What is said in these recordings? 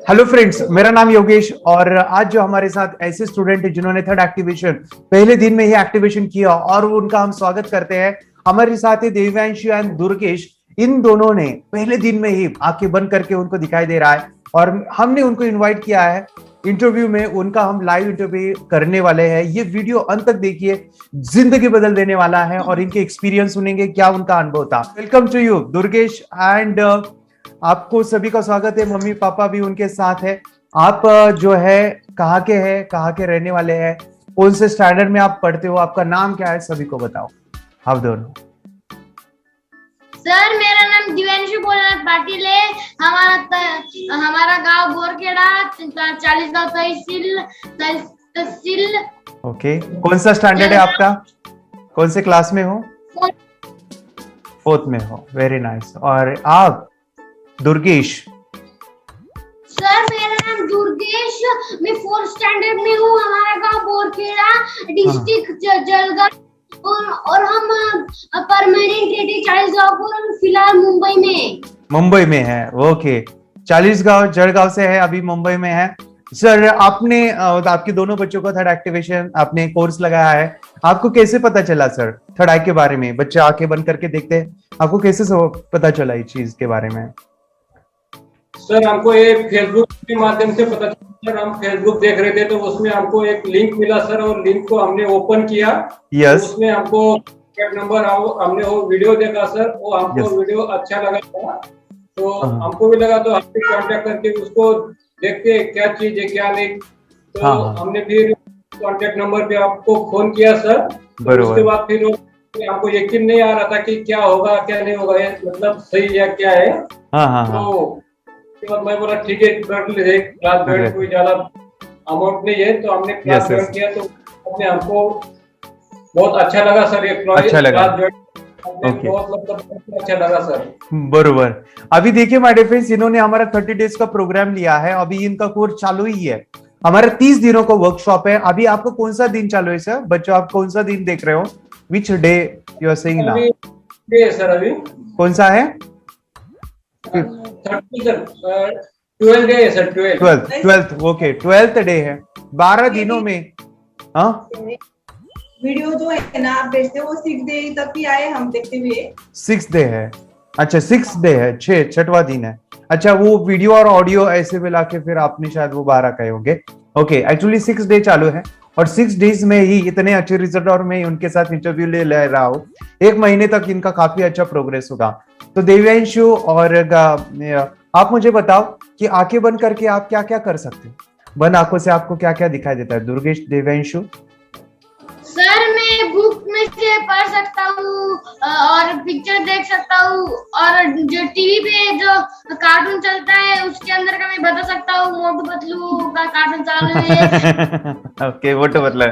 Hello friends, मेरा नाम योगेश और आज जो हमारे साथ ऐसे स्टूडेंट है जिन्होंने थर्ड एक्टिवेशन पहले दिन में ही एक्टिवेशन किया और उनका हम स्वागत करते हैं। हमारे साथ ही देवांशु एंड दुर्गेश, इन दोनों ने पहले दिन में ही आंखें बंद करके उनको दिखाई दे रहा है और हमने उनको इनवाइट किया है इंटरव्यू में। उनका हम लाइव इंटरव्यू करने वाले हैं। ये वीडियो अंत तक देखिए, जिंदगी बदल देने वाला है और इनके एक्सपीरियंस सुनेंगे, क्या उनका अनुभव था। Welcome to you Durgesh and आपको सभी का स्वागत है। मम्मी पापा भी उनके साथ है। आप जो है कहाँ के हैं, कहाँ के रहने वाले हैं, कौन से स्टैंडर्ड में आप पढ़ते हो, आपका नाम क्या है, सभी को बताओ आप दोनों। सर, मेरा नाम दिव्यांशु भोलेनाथ पाटिल है। हमारा गांव बोरखेड़ा, 40 गांव तहसील। ओके, कौन सा स्टैंडर्ड है आपका, कौन से क्लास में हो? फोर्थ में हो, वेरी नाइस। और आप दुर्गेश? सर, मेरा नाम दुर्गेश, मैं 4th स्टैंडर्ड में हूँ। हमारा गांव बोरखेड़ा, डिस्ट्रिक्ट जलगांव और हम परमानेंट रहते 40 गांव को, हम फिलहाल मुंबई में है। ओके, 40 गांव जलगांव से है, अभी मुंबई में है। सर, आपने आपके दोनों बच्चों का थर्ड एक्टिवेशन आपने कोर्स लगाया है, आपको कैसे पता चला सर थर्ड आई के बारे में? बच्चे आंखें बंद करके देखते हैं, आपको कैसे पता चला इस चीज के बारे में? सर, हमको ये फेसबुक के माध्यम से पता चला सर। हम फेसबुक देख रहे थे तो उसमें हमको एक लिंक मिला सर, और लिंक को हमने ओपन किया। यस। तो उसमें हमको नंबर हमने वो वीडियो देखा सर, वो हमको वीडियो अच्छा लगा था। तो हमको भी लगा, तो हमने कांटेक्ट करके उसको देखते क्या चीज है क्या नहीं। तो हमने फिर कांटेक्ट नंबर पे आपको फोन किया सर। तो उसके बाद फिर हमको यकीन नहीं आ रहा था कि क्या होगा क्या नहीं होगा, ये मतलब सही या क्या है। तो मैं बोला ठीक है, क्लास ज्वाइन, कोई ज्यादा अमाउंट नहीं है, तो हमने क्लास ज्वाइन किया। तो अपने हमको बहुत अच्छा लगा सर, ये क्लास ज्वाइन बहुत मतलब अच्छा लगा सर। बरोबर। अभी देखिए माय डियर फ्रेंड्स, इन्होंने हमारा 30 डेज का प्रोग्राम लिया है। अभी इनका कोर्स चालू ही है, हमारा 30 दिनों का वर्कशॉप है। अभी आपको कौन सा दिन चालू है सर? बच्चों, आप कौन सा दिन देख रहे हो? Which day you are saying now? Day sir, अभी कौन सा है? 12th डे है sir. 12th okay, 12th day है। 12 दिनों में वीडियो जो है ना आप भेजते हो, वो 6 डे तक ही आए, हम देखते हुए 6 डे है। अच्छा, 6 डे है, 6वां दिन है। अच्छा, वो वीडियो और ऑडियो ऐसे मिला के फिर आपने शायद वो 12 कहे होंगे। ओके, एक्चुअली 6 डे चालू है और 6 डेज में ही इतने अच्छे रिजल्ट, और मैं उनके साथ इंटरव्यू ले रहा हूँ। 1 महीने तक इनका काफी अच्छा प्रोग्रेस होगा। तो देवांशु और आप मुझे बताओ कि आंखें बंद करके आप क्या क्या कर सकते हो? बंद आंखों से आपको क्या क्या दिखाई देता है? दुर्गेश, देवांशु। सर, मैं बुक में से पढ़ सकता हूँ और पिक्चर देख सकता हूँ, और जो टीवी पे जो कार्टून चलता है उसके अंदर का मैं बता सकता हूँ। मोटू पतलू का कार्टून चालू है। Okay, Motu Patlu.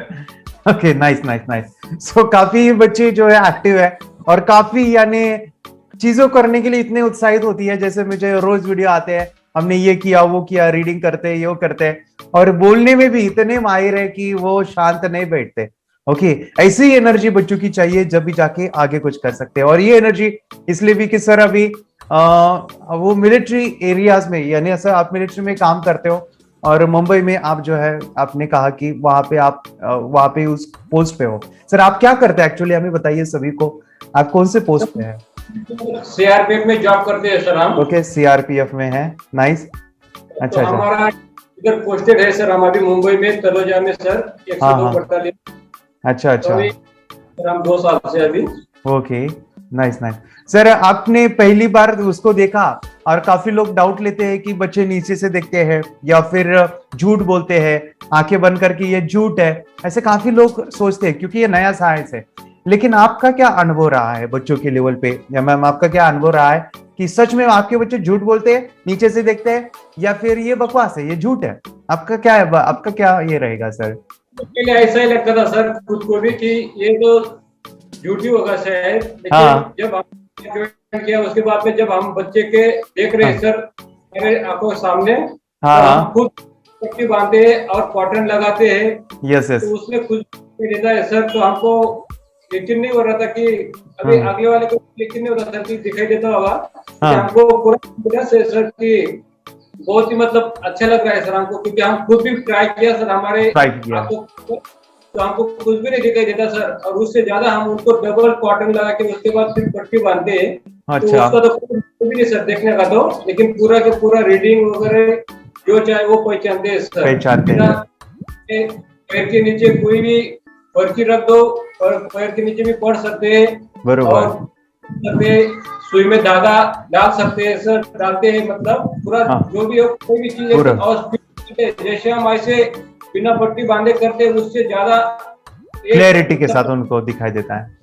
Okay, nice nice nice. So काफी बच्चे जो है एक्टिव है और काफी यानी चीजों करने के लिए इतने उत्साहित होती है। जैसे मुझे रोज वीडियो आते हैं, हमने ये किया वो किया, रीडिंग करते हैं, ये करते हैं, और बोलने में भी इतने माहिर है कि वो शांत नहीं बैठते। ओके, ऐसी ही एनर्जी बच्चों की चाहिए जब भी जाके आगे कुछ कर सकते हैं। और ये एनर्जी इसलिए भी कि सर अभी वो मिलिट्री एरियाज में, यानी सर आप मिलिट्री में काम करते हो और मुंबई में आप जो है आपने कहा कि वहां पे उस पोस्ट पे हो। सर आप क्या करते हैं एक्चुअली, हमें बताइए सभी को, आप कौन से पोस्ट पे हैं? सीआरपीएफ में जॉब करते हैं सर हम। ओके, सीआरपीएफ में है, नाइस। अच्छा, तो हमारा इधर पोस्टेड है सर, हम अभी मुंबई में तलोजा में सर 102 बटालियन। अच्छा अच्छा, सर हम 2 साल से अभी। Okay, nice nice. सर आपने पहली बार उसको देखा और काफी लोग डाउट लेते हैं कि बच्चे नीचे से देखते हैं या फिर झूठ बोलते हैं, आंखें बंद करके ये झूठ है, ऐसे काफी लोग सोचते हैं क्योंकि ये नया साइंस है। लेकिन आपका क्या अनुभव रहा है बच्चों के लेवल पे, या मैम आपका क्या अनुभव रहा है कि सच में आपके बच्चे झूठ बोलते हैं, नीचे से देखते हैं, या फिर ये बकवास है, ये झूठ है? आपका क्या है, आपका क्या ये रहेगा सर? पहले ऐसा ही लगता था सर खुद को भी कि ये तो झूठी होगा शायद, लेकिन जब हमने ज्वाइन किया उसके बाद में जब हम बच्चे के देख रहे हैं सर मेरे आंखों के सामने, हम खुद पट्टी बांधते हैं और कॉटन लगाते हैं। यस यस, तो उसमें खुद देता है सर। तो हमको यकीन नहीं हो रहा था कि अभी आगे वाले को यकीन नहीं होता सर कि दिखाई देता होगा। हमको पूरा से सर कि बहुत ही मतलब अच्छा लग रहा है सर हमको, क्योंकि हम खुद भी ट्राई किया सर, हमारे आंखों तो हमको कुछ भी नहीं दिखाई देता सर, और उससे ज्यादा हम उनको डबल कॉटन लगा के उसके बाद फिर पट्टी बांधते हैं। अच्छा। तो उसका तो कुछ भी नहीं सर देखने का तो, लेकिन पूरा के पूरा रीडिंग वगैरह जो चाहे वो पहचानते हैं सर। पहचानते हैं। पैर के नीचे कोई भी पर्ची रख दो और पैर के नीचे भी पढ़ सकते हैं, बरोबर, सुई में धागा डाल सकते हैं सर, डालते हैं मतलब पूरा जो भी हो कोई भी चीज, और जैसे हम ऐसे बिना पट्टी बांधे करते हैं उससे ज्यादा क्लैरिटी के साथ उनको दिखाई देता है।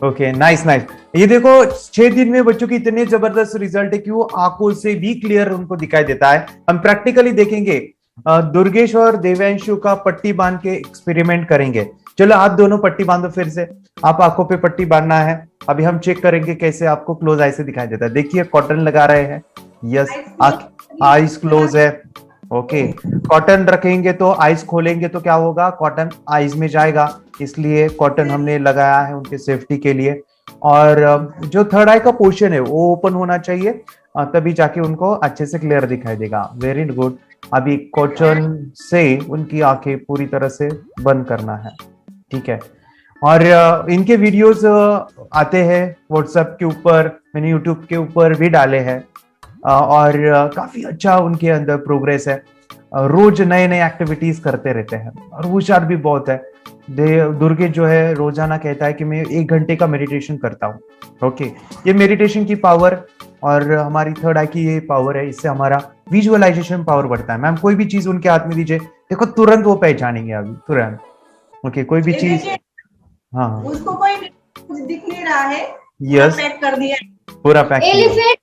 Okay, nice nice. ये देखो 6 दिन में बच्चों की इतने जबरदस्त रिजल्ट है कि वो आंखों से भी क्लियर उनको दिखाई देता है। हम प्रैक्टिकली देखेंगे, दुर्गेश और देवांशु का पट्टी बांध के एक्सपेरिमेंट करेंगे। चलो आप दोनों पट्टी बांधो फिर से, आप आंखों पे पट्टी बांधना है। अभी हम चेक करेंगे कैसे आपको क्लोज आई से दिखाई देता है। देखिए कॉटन लगा रहे हैं, यस, आईज क्लोज है। ओके, कॉटन रखेंगे तो आईज खोलेंगे तो क्या होगा, कॉटन आईज में जाएगा, इसलिए कॉटन हमने लगाया है उनके सेफ्टी के लिए। और जो थर्ड आई का पोर्शन है वो ओपन होना चाहिए, तभी जाके उनको अच्छे से क्लियर दिखाई देगा। Very good. अभी कॉटन से उनकी आंखें पूरी तरह से बंद करना है, ठीक है। और इनके वीडियोस आते हैं व्हाट्सएप के ऊपर, मैंने यूट्यूब के ऊपर भी डाले हैं, और काफी अच्छा उनके अंदर प्रोग्रेस है। रोज नए नए एक्टिविटीज करते रहते हैं और होशियार भी बहुत है। दुर्गे जो है रोजाना कहता है कि मैं 1 घंटे का मेडिटेशन करता हूँ। ओके, ये मेडिटेशन की पावर और हमारी थर्ड आई की ये पावर है, इससे हमारा विजुअलाइजेशन पावर बढ़ता है। मैम कोई भी चीज उनके हाथ में दीजिए, देखो तुरंत वो पहचानेंगे अभी तुरंत। ओके, कोई भी चीज, हाँ उसको कोई कुछ दिख नहीं रहा है, यस, पैक कर दिया, पूरा पैक किया। एलिफेंट,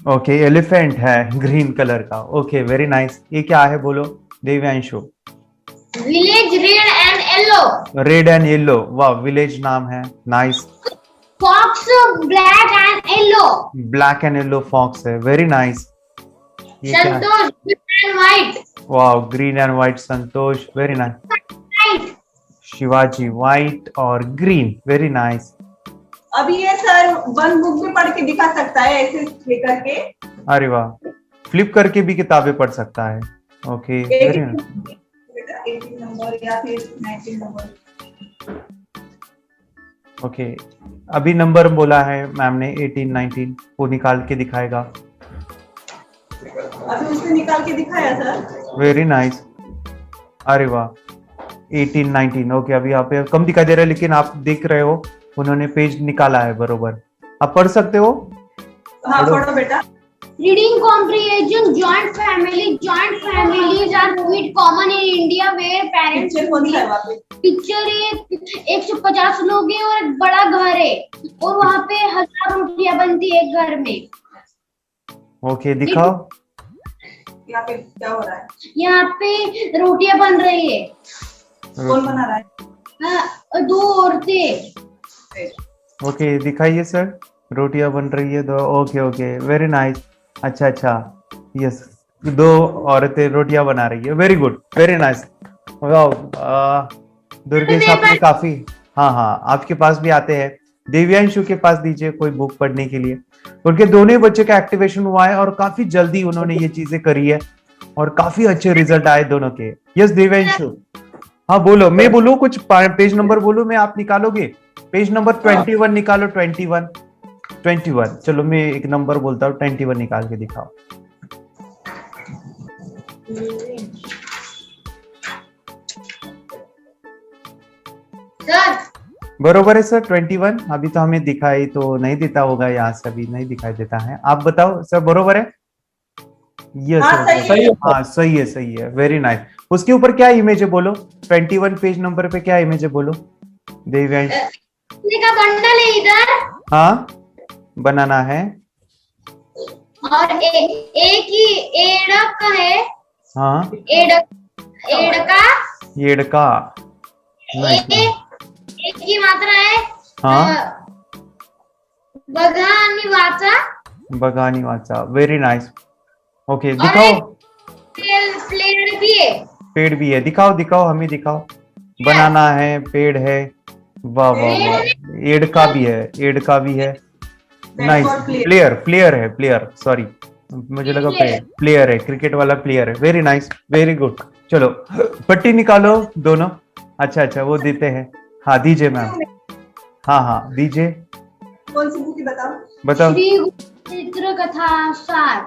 ओके, एलिफेंट है ग्रीन कलर का। Okay, very nice. ये क्या है बोलो Devanshu? Village red and yellow. Red and yellow, वाह, विलेज नाम है, nice. Fox black and yellow. Black and yellow fox है, very nice. Santosh green and white. वाह, green and white Santosh, very nice. Shivaji white और ग्रीन, वेरी नाइस। अभी ये sir one book भी पढ़ के दिखा सकता है ऐसे लेकर के। अरे वाह, फ्लिप करके भी किताबें पढ़ सकता है। Okay, very nice. 18 नंबर या फिर 19 नंबर। ओके, अभी नंबर बोला है मैम ने 18 19, वो निकाल के दिखाएगा। अभी उसने निकाल के दिखाया सर। Very nice. अरे वाह, 18 19। ओके, अभी यहाँ पे कम दिखाई दे रहा है, लेकिन आप देख रहे हो उन्होंने पेज निकाला है बरोबर। आप पढ़ सकते हो? हाँ पढ़ो बेटा। Reading comprehension, joint families are quite common in India where parents picture 150 लोग हैं और एक बड़ा घर है और वहाँ पे 1000 रोटियां बनती है एक घर में। ओके, दिखाओ। यहाँ पे क्या हो रहा है? यहाँ पे रोटियां बन रही है। कौन बना रहा है? 2 औरतें। ओके, दिखाइए सर, रोटियां बन रही है 2। Okay okay, very nice. अच्छा अच्छा, यस, 2 औरतें रोटियां बना रही है, very good, very nice. Durgesh आपने काफी, हाँ हाँ, आपके पास भी आते हैं। देव्यांशु के पास दीजिए कोई बुक पढ़ने के लिए। उनके दोनों बच्चे का एक्टिवेशन हुआ है और काफी जल्दी उन्होंने ये चीजें करी है और काफी अच्छे रिजल्ट आए दोनों के। यस देव्यांशु, हाँ बोलो। मैं बोलूं कुछ पेज नंबर बोलूं मैं, आप निकालोगे? पेज नंबर 21 निकालो। 21। चलो मैं एक नंबर बोलता हूँ, 21 निकाल के दिखाओ। सर बरोबर है सर, 21। अभी तो हमें दिखाई तो नहीं देता होगा, यहाँ से अभी नहीं दिखाई देता है। आप बताओ सर, बरोबर है? यस सही है, हाँ सही है, वेरी नाइस। उसके ऊपर क्या इमेज है बोलो? 21 पेज नंबर पे क्या इमेज है बोलो देव्यांश? का बंडल है इधर, हाँ बनाना है, और एक ही एड़क है। हाँ एड़का एक ही मात्रा है। हाँ बगानी वाचा, वेरी नाइस। ओके, दिखाओ। पेड़ भी है, दिखाओ हमें दिखाओ। बनाना है, पेड़ है, वाह वाह वाह। एड़का भी है, नाइस। प्लेयर है, सॉरी मुझे लगा प्लेयर है, क्रिकेट वाला प्लेयर है। Very nice, very good. चलो पट्टी निकालो दोनों। अच्छा अच्छा, वो देते हैं। हाँ दीजिए मैम। हाँ हाँ दीजिए। कौन सी बुक बताओ? बताओ। श्री चित्र कथा सार।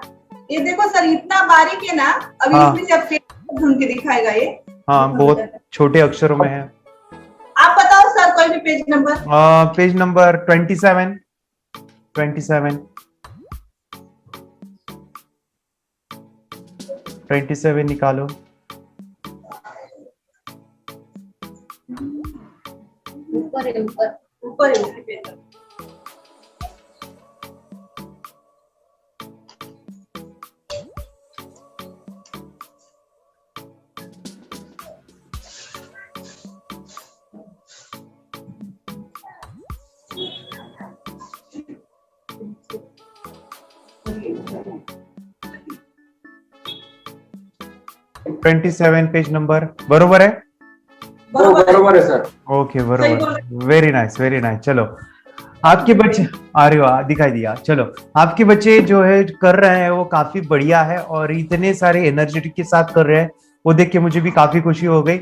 ये देखो सर, इतना बारीक है ना, अभी हाँ। इसमें से आप पेज ढूंढ के दिखाएगा ये। हाँ बहुत छोटे अक्षरों में है। आप बताओ सर कोई भी पेज नंबर। Page number 27। 27 निकालो। ऊपर है, ऊपर ऊपर है उसी पेज पर। ट्वेंटी सेवन पेज नंबर बरोबर है। बरोबर है सर। ओके सही बरोबर। बोल वेरी नाइस, वेरी नाइस। चलो आपके बच्चे, अरे वाह दिखाई दिया। चलो आपके बच्चे जो है कर रहे हैं वो काफी बढ़िया है, और इतने सारे एनर्जेटिक के साथ कर रहे हैं, वो देख के मुझे भी काफी खुशी हो गई।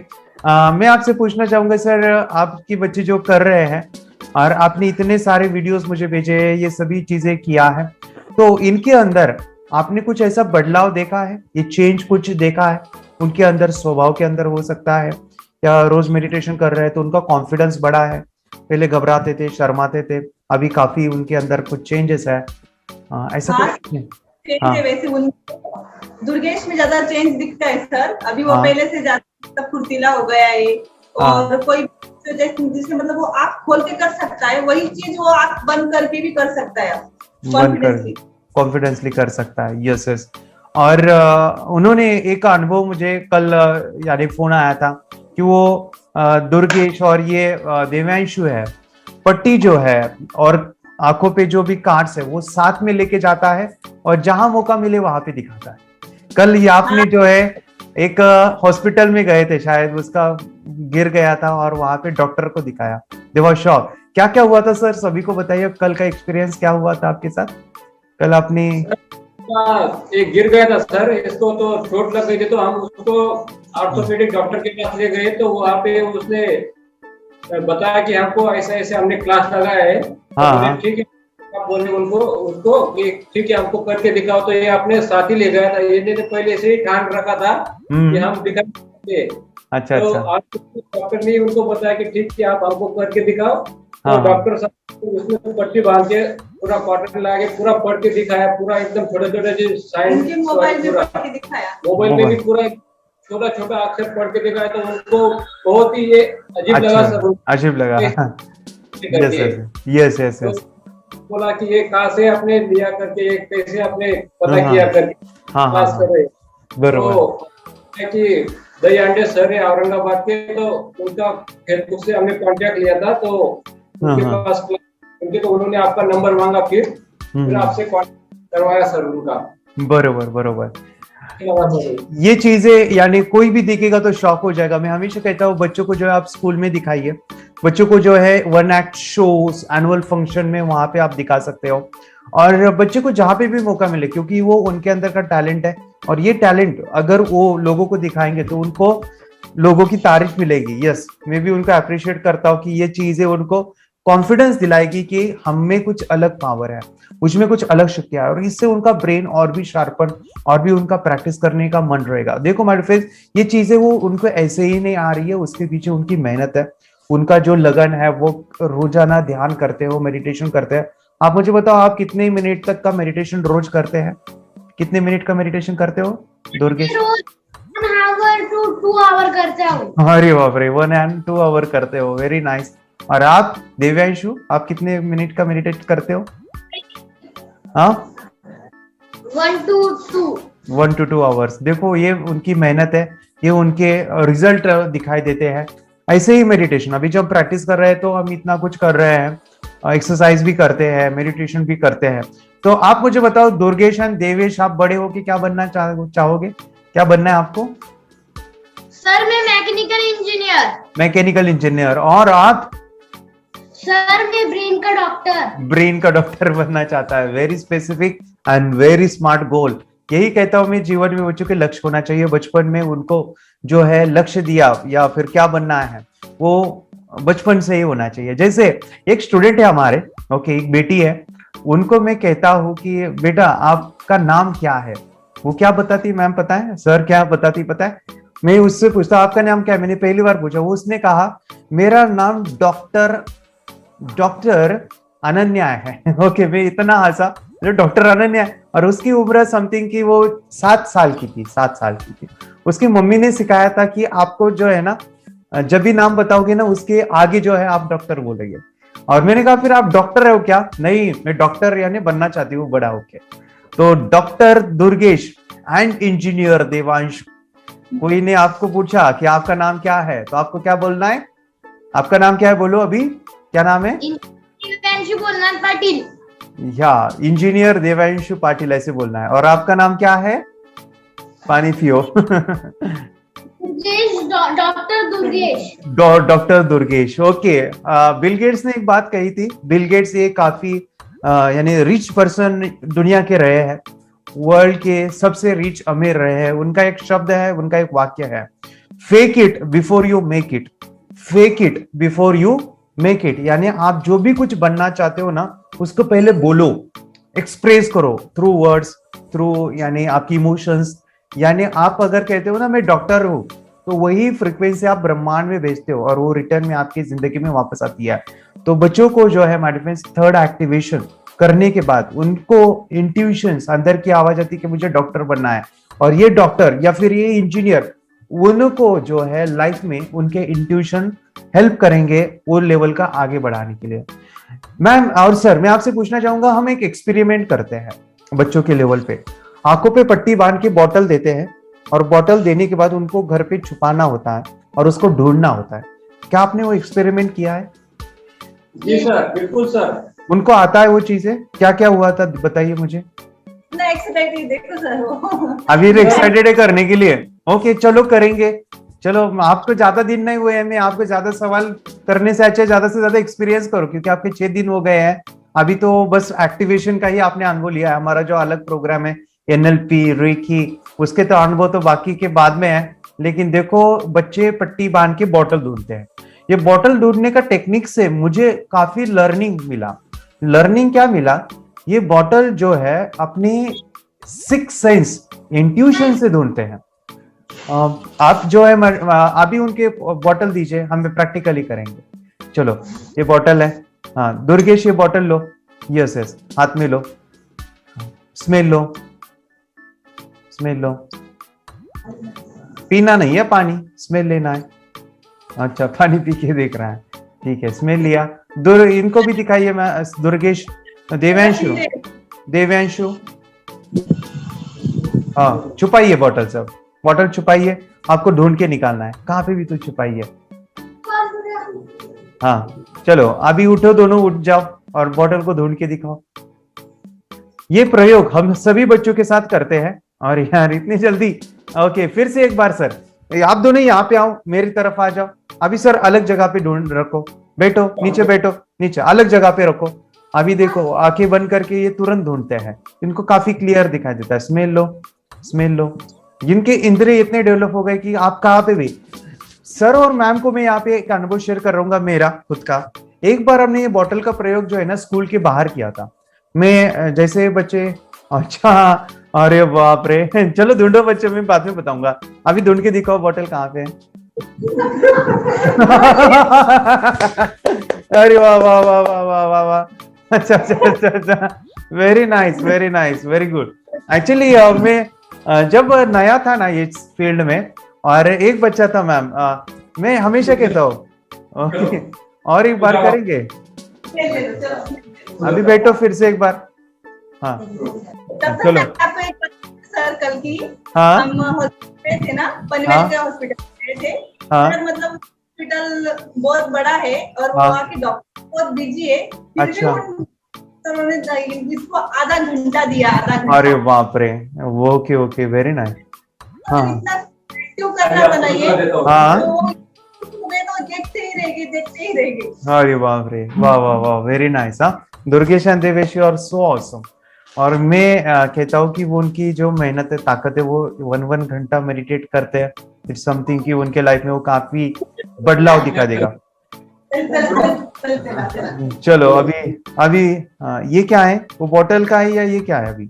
मैं आपसे पूछना चाहूंगा सर, आपके बच्चे जो कर रहे हैं और आपने इतने सारे वीडियोस मुझे भेजे हैं, ये सभी चीजें किया है, तो इनके अंदर आपने कुछ ऐसा बदलाव देखा है? ये चेंज कुछ देखा है उनके अंदर, स्वभाव के अंदर हो सकता है, या रोज मेडिटेशन कर रहे हैं तो उनका कॉन्फिडेंस बढ़ा है? पहले घबराते थे, शर्माते थे, अभी काफी उनके अंदर कुछ चेंजेस है, ऐसा हाँ, कुछ? चेंज हाँ। है वैसे दुर्गेश में ज्यादा चेंज दिखता है सर। अभी वो हाँ। पहले से ज्यादा फुर्तीला हो गया है, और कोई जिससे मतलब वो आँख खोल के कर सकता है, वही चीज वो आँख बंद करके भी कर सकता है कॉन्फिडेंसली। कॉन्फिडेंसली कर सकता है। Yes yes. और उन्होंने एक अनुभव मुझे कल यानी फोन आया था कि वो दुर्गेश और ये देवांशु है, पट्टी जो है और आंखों पे जो भी कार्ड्स है वो साथ में लेके जाता है, और जहां मौका मिले वहां पे दिखाता है। कल ये आपने जो है एक हॉस्पिटल में गए थे शायद, उसका गिर गया था और वहां पे डॉक्टर को दिखाया। They was shock. क्या क्या हुआ था सर, सभी को बताइए, कल का एक्सपीरियंस क्या हुआ था आपके साथ? कल आपने एक गिर गया था सर, इसको तो चोट लग गई थी, तो हम उसको ऑर्थोपेडिक डॉक्टर के पास ले गए, तो वहाँ पे उसने बताया कि हमको ऐसा ऐसे हमने क्लास लगाया है। हाँ। ठीक है, आप बोले उनको उसको कि ठीक है हमको करके दिखाओ, तो ये अपने साथ ही ले गया था। ये पहले से ही ठान रखा था कि हम दिखाएंगे। अच्छा तो अच्छा। आज डॉक्टर ने उनको बताया कि ठीक है आप हमको करके दिखाओ। हाँ, तो डॉक्टर साहब उसमें पट्टी बांध के पूरा कॉटन लगा के पूरा पढ़ के दिखाया, पूरा एकदम छोटे छोटे जो साइन उनके मोबाइल में पढ़ के दिखाया, मोबाइल में भी पूरा छोटा छोटा अक्षर पढ़ के दिखाया, तो उनको बहुत ही ये अजीब लगा सर। अजीब लगा। Yes yes yes. बोला कि ये कहाँ से आपने लिया करके, ये कैसे आपने पता किया करके क्लास कर रहे। बरोबर। तो कि दही अंडे सर है औरंगाबाद के, तो उनका फेसबुक से हमने कांटेक्ट लिया था, तो उनके पास उनके तो उन्होंने आपका नंबर मांगा, फिर आपसे कांटेक्ट करवाया सर उनका। बरोबर बरोबर। ये चीजें यानी कोई भी देखेगा तो शॉक हो जाएगा। मैं हमेशा कहता हूँ बच्चों को जो है आप स्कूल में दिखाइए, बच्चों को जो है one act shows, annual function में वहां पे आप दिखा सकते हो, और बच्चे को जहां पे भी मौका मिले, क्योंकि वो उनके अंदर का टैलेंट है, और ये टैलेंट अगर वो लोगों को दिखाएंगे तो उनको लोगों की तारीफ मिलेगी। यस, मैं भी उनको अप्रिशिएट करता हूँ कि ये चीजें उनको कॉन्फिडेंस दिलाएगी कि हम में कुछ अलग पावर है, उसमें कुछ अलग शक्ति है, और इससे उनका ब्रेन और भी शार्पन, और भी उनका प्रैक्टिस करने का मन रहेगा। देखो माय फ्रेंड्स, ये चीजें वो उनको ऐसे ही नहीं आ रही है, उसके पीछे उनकी मेहनत है, उनका जो लगन है, वो रोजाना ध्यान करते हो, मेडिटेशन करते हैं। आप मुझे बताओ, आप कितने मिनट तक का मेडिटेशन रोज करते हैं? कितने मिनट का मेडिटेशन करते हो दुर्गेश? 1 hour to 2 hour करते हो। अरे बाप रे, 1 and 2 hour करते हो, वेरी नाइस। और आप देव्यांशु, आप कितने मिनट का मेडिटेट करते हो? हाँ, 1 to 2। 1 to 2 hours। देखो ये उनकी मेहनत है, ये उनके रिजल्ट दिखाई देते हैं। ऐसे ही मेडिटेशन, अभी जब प्रैक्टिस कर रहे हैं तो हम इतना कुछ कर रहे हैं, एक्सरसाइज भी करते हैं, मेडिटेशन भी करते हैं। तो आप मुझे बताओ दुर्गेश एंड देवेश, आप बड़े होके क्या बनना चाहोगे? क्या बनना है आपको? सर मैं मैकेनिकल इंजीनियर। Mechanical engineer. और आप? सर मैं ब्रेन का डॉक्टर। ब्रेन का डॉक्टर बनना चाहता है। Very specific and very smart गोल। यही कहता हूं मैं, जीवन में बच्चों के लक्ष्य होना चाहिए। बचपन में उनको जो है लक्ष्य दिया या फिर क्या बनना है वो बचपन से ही होना चाहिए। जैसे एक स्टूडेंट है हमारे, ओके, एक बेटी है, उनको मैं कहता हूँ कि बेटा आपका नाम क्या है, वो क्या बताती मैम पता है, सर क्या बताती पता है, मैं उससे पूछता आपका नाम क्या है, मैंने पहली बार पूछा, वो उसने कहा मेरा नाम डॉक्टर अनन्या है। ओके, मैं इतना हंसा, डॉक्टर अनन्या है, और उसकी उम्र समथिंग की वो 7 साल की थी, 7 साल की थी। उसकी मम्मी ने सिखाया था कि आपको जो है ना, जब भी नाम बताओगे ना उसके आगे जो है आप डॉक्टर बोलेंगे। और मैंने कहा फिर आप डॉक्टर हो क्या? नहीं, मैं डॉक्टर यानी बनना चाहती हूँ बड़ा होके। तो doctor Durgesh and engineer Devansh. कोई ने आपको पूछा कि आपका नाम क्या है, तो आपको क्या बोलना है? आपका नाम क्या है बोलो अभी, क्या नाम है? देवांशु बोलनाथ पाटिल। या इंजीनियर देवांशु पाटिल ऐसे बोलना है। और आपका नाम क्या है? पानी पियो। Doctor Durgesh. Doctor Durgesh, okay. Bill Gates ने एक बात कही थी। बिल गेट्स ये काफी यानी रिच पर्सन दुनिया के रहे हैं, वर्ल्ड के सबसे रिच अमीर रहे हैं। उनका एक शब्द है, उनका एक वाक्य है, fake it before you make it. Fake it before you make it, यानी आप जो भी कुछ बनना चाहते हो ना उसको पहले बोलो, एक्सप्रेस करो थ्रू वर्ड्स, थ्रू यानी आपकी इमोशंस। यानी आप अगर कहते हो ना मैं डॉक्टर हूं, तो वही फ्रीक्वेंसी आप ब्रह्मांड में भेजते हो और वो रिटर्न में आपकी जिंदगी में वापस आती है। तो बच्चों को जो है माय फ्रेंड्स, थर्ड एक्टिवेशन करने के बाद उनको इंट्यूशंस, अंदर की आवाज आती है कि मुझे डॉक्टर बनना है, और ये डॉक्टर या फिर ये इंजीनियर उनको जो है लाइफ में उनके इंट्यूशन हेल्प करेंगे वो लेवल का आगे बढ़ाने के लिए। मैम और सर, मैं आपसे पूछना चाहूंगा, हम एक एक्सपेरिमेंट करते हैं बच्चों के लेवल पे। आंखों पे पट्टी बांध के बॉटल देते हैं, और बॉटल देने के बाद उनको घर पे छुपाना होता है और उसको ढूंढना होता है। क्या आपने वो एक्सपेरिमेंट किया है? जी सर, बिल्कुल सर। उनको आता है वो चीजें? क्या क्या हुआ था बताइए मुझे। देखो सर वो अभी एक्साइटेड है करने के लिए। ओके चलो करेंगे। चलो, आपको ज्यादा दिन नहीं हुए हैं, मैं आपको ज्यादा सवाल करने से अच्छा ज्यादा से ज्यादा एक्सपीरियंस करो, क्योंकि आपके 6 दिन हो गए हैं। अभी तो बस एक्टिवेशन का ही आपने अनुभव लिया है। हमारा जो अलग प्रोग्राम है NLP रेकी, उसके तो अनुभव तो बाकी के बाद में है। लेकिन देखो, बच्चे पट्टी बांध के बॉटल ढूंढते हैं। ये बॉटल ढूंढने का टेक्निक से मुझे काफी लर्निंग मिला। लर्निंग क्या मिला? ये बॉटल जो है अपने 6 सेंस इंट्यूशन से ढूंढते हैं। आप जो है अभी उनके बॉटल दीजिए, हम प्रैक्टिकली करेंगे। चलो, ये बॉटल है। हाँ दुर्गेश, ये बॉटल लो। यस यस, हाथ में लो, स्मेल लो, स्मेल लो। पीना नहीं है पानी, स्मेल लेना है। अच्छा, पानी पी के देख रहा है, ठीक है, स्मेल लिया। इनको भी दिखाइए, मैं दुर्गेश, देवांशु, देवांशु, हाँ छुपाइए बॉटल, सब बॉटल छुपाइए। आपको ढूंढ के निकालना है, कहाँ पे भी तो छुपाइए। हाँ चलो, अभी उठो, दोनों उठ जाओ और बॉटल को ढूंढ के दिखाओ। ये प्रयोग हम सभी बच्चों के साथ करते हैं। और यार इतनी जल्दी, ओके, फिर से एक बार सर, आप दोनों यहाँ पे आओ, मेरी तरफ आ जाओ। अभी सर अलग जगह पे ढूंढ रखो, बैठो नीचे, बैठो नीचे, अलग जगह पे रखो। अभी देखो, आंखें बंद करके ये तुरंत ढूंढते हैं, इनको काफी क्लियर दिखाई देता है। स्मेल लो, स्मेल लो। जिनके इंद्रिय इतने डेवलप हो गए कि आप कहाँ पे भी, सर और मैम को मैं यहाँ पे एक अनुभव शेयर कर रहा हूँ मेरा खुद का। एक बार हमने ये बॉटल का प्रयोग जो है ना स्कूल के बाहर किया था। मैं जैसे बच्चे, अच्छा, अरे बाप रे, चलो ढूंढो बच्चे, मैं बाद में बताऊंगा। अभी ढूंढ के दिखाओ बॉटल कहाँ पे है। अरे वाह वाह वाह वाह वाह वाह वाह, अच्छा अच्छा अच्छा अच्छा, very nice, very nice, very good. Actually मैं जब नया था ना ये फील्ड में, और एक बच्चा था मैम, मैं हमेशा कहता हूँ ओके, और एक बार करेंगे। अभी बैठो फिर से एक बार। हाँ चलो सर, कल की हाँ हम हॉस्पिटल थे ना, पनवेल के हॉस्पिटल गए थे। हाँ मतलब हॉस्पिटल बहुत बड़ा है और वहाँ के डॉक्टर बहुत बिजी है। अच्छा, उन्होंने इसको आधा घंटा दिया, आधा घंटा। अरे बाप रे, ओके ओके, वेरी नाइस। हाँ क्यों करना था ना ये, हाँ तो देखते रहेंगे, देखते ही रहेंगे। अरे बाप रे, वाह वाह वाह, वेरी नाइस। हाँ, Durgesh and Devesh are so awesome. और मैं कहता हूँ कि वो उनकी जो मेहनत है, ताकत है, वो 1 घंटा मेडिटेट करते हैं। इट्स समथिंग कि उनके लाइफ में वो काफी बदलाव दिखा देगा। चलो अभी अभी ये क्या है, वो बॉटल का है या ये क्या है? अभी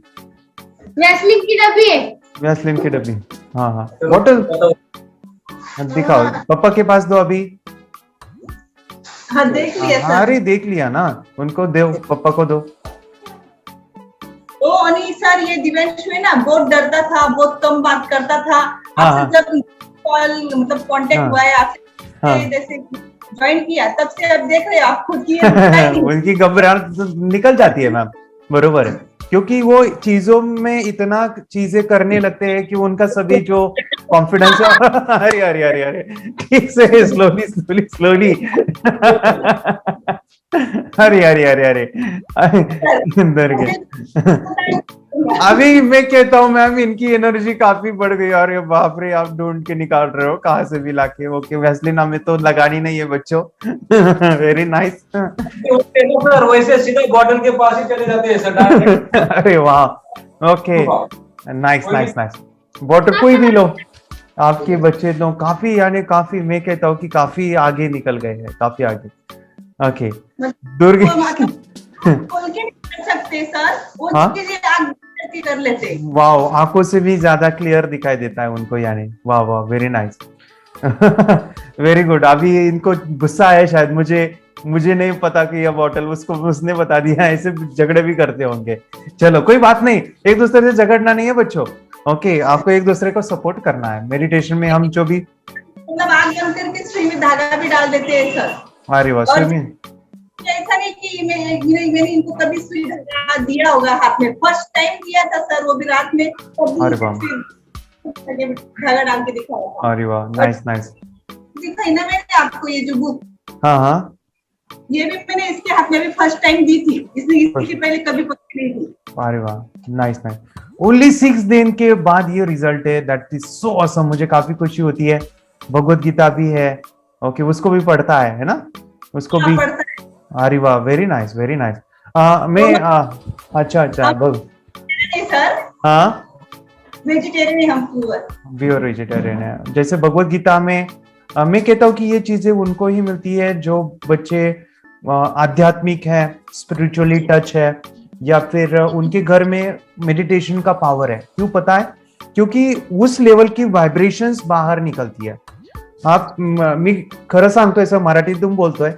वैसलीन की डब्बी है। वैसलीन की डब्बी। हाँ हाँ, बॉटल दिखाओ, पापा के पास दो अभी। हाँ देख लिया सर। अरे देख लिया ना, उनको दो, पापा को दो। ओ अनिल सर, ये दिव्यांशु है ना, बहुत डरता था, बहुत कम बात करता था। हाँ, आपसे जब कॉल मतलब कांटेक्ट हुआ है आपसे, जैसे ज्वाइन किया, तब से अब देख रहे हो आप खुद की उनकी घबराहट निकल जाती है मैम, बरोबर है, क्योंकि वो चीजों में इतना चीजें करने लगते हैं कि उनका सभी जो कॉन्फिडेंस है अरे अरे अरे अरे, ठीक से, स्लोली स्लोली स्लोली अरे अरे अरे अरे अंदर के। अभी मैं कहता हूँ मैम, इनकी एनर्जी काफी बढ़ गई। अरे बाप रे, आप ढूंढ के निकाल रहे हो कहाँ से भी लाके। ओके, वैसलीन हमें तो लगानी नहीं है बच्चों। Very nice. वैसे सीधा बॉटल के पास ही चले जाते हैं सर। अरे वाह, okay, nice nice nice. Bottle कोई भी लो, आपके बच्चे तो काफी, यानी काफी, मैं कहता हूँ कि काफी आगे निकल गए हैं, काफी आगे। ओके, दुर्गे खोल के नहीं कर सकते सर, वो चीजें आग कर लेते। वाह, आंखों से भी ज्यादा क्लियर दिखाई देता है उनको, यानी वाह वाह, वेरी नाइस, वेरी गुड। अभी इनको गुस्सा आया शायद, मुझे नहीं पता कि यह बॉटल उसको, उसने बता दिया। ऐसे झगड़े भी करते होंगे। चलो कोई बात नहीं, एक दूसरे से झगड़ना नहीं है बच्चों। ओके, आपको एक दूसरे को सपोर्ट करना है। मेडिटेशन में हम जो भी मतलब आग बंद करके सुई में धागा भी डाल देते हैं सर। अरे वाह, स्विमिंग। ऐसा नहीं कि मैंने इनको कभी सुई धागा दिया होगा हाथ में, फर्स्ट टाइम दिया था सर, वो भी रात में। अरे वाह, धागा डाल के दिखाया। अरे वाह, नाइस नाइस। दिखाई ना मैंने आपको ये जो बुक, हाँ हाँ, ये भी मैंने इसके हाथ में भी फर्स्ट टाइम दी थी, इससे पहले कभी पकड़ी नहीं थी। अरे वाह, नाइस नाइस। ओनली 6 दिन के बाद ये रिजल्ट है, दैट इज सो ऑसम। मुझे काफी खुशी होती है। भगवत गीता भी है, ओके, उसको भी पढ़ता है ना, उसको भी। अरे वाह, वेरी नाइस वेरी नाइस। मैं अच्छा बोल। सर हाँ, वेजिटेरियन हम प्योर वेजिटेरियन है। जैसे भगवत गीता में मैं कहता हूँ कि ये चीजें उनको ही मिलती है जो बच्चे आध्यात्मिक है, स्पिरिचुअली टच है, या फिर उनके घर में मेडिटेशन का पावर है। क्यों पता है? क्योंकि उस लेवल की वाइब्रेशंस बाहेर निकलती आहे। आप मी खरं सांगतोय सर, मराठीत तुम्ही बोलतोय,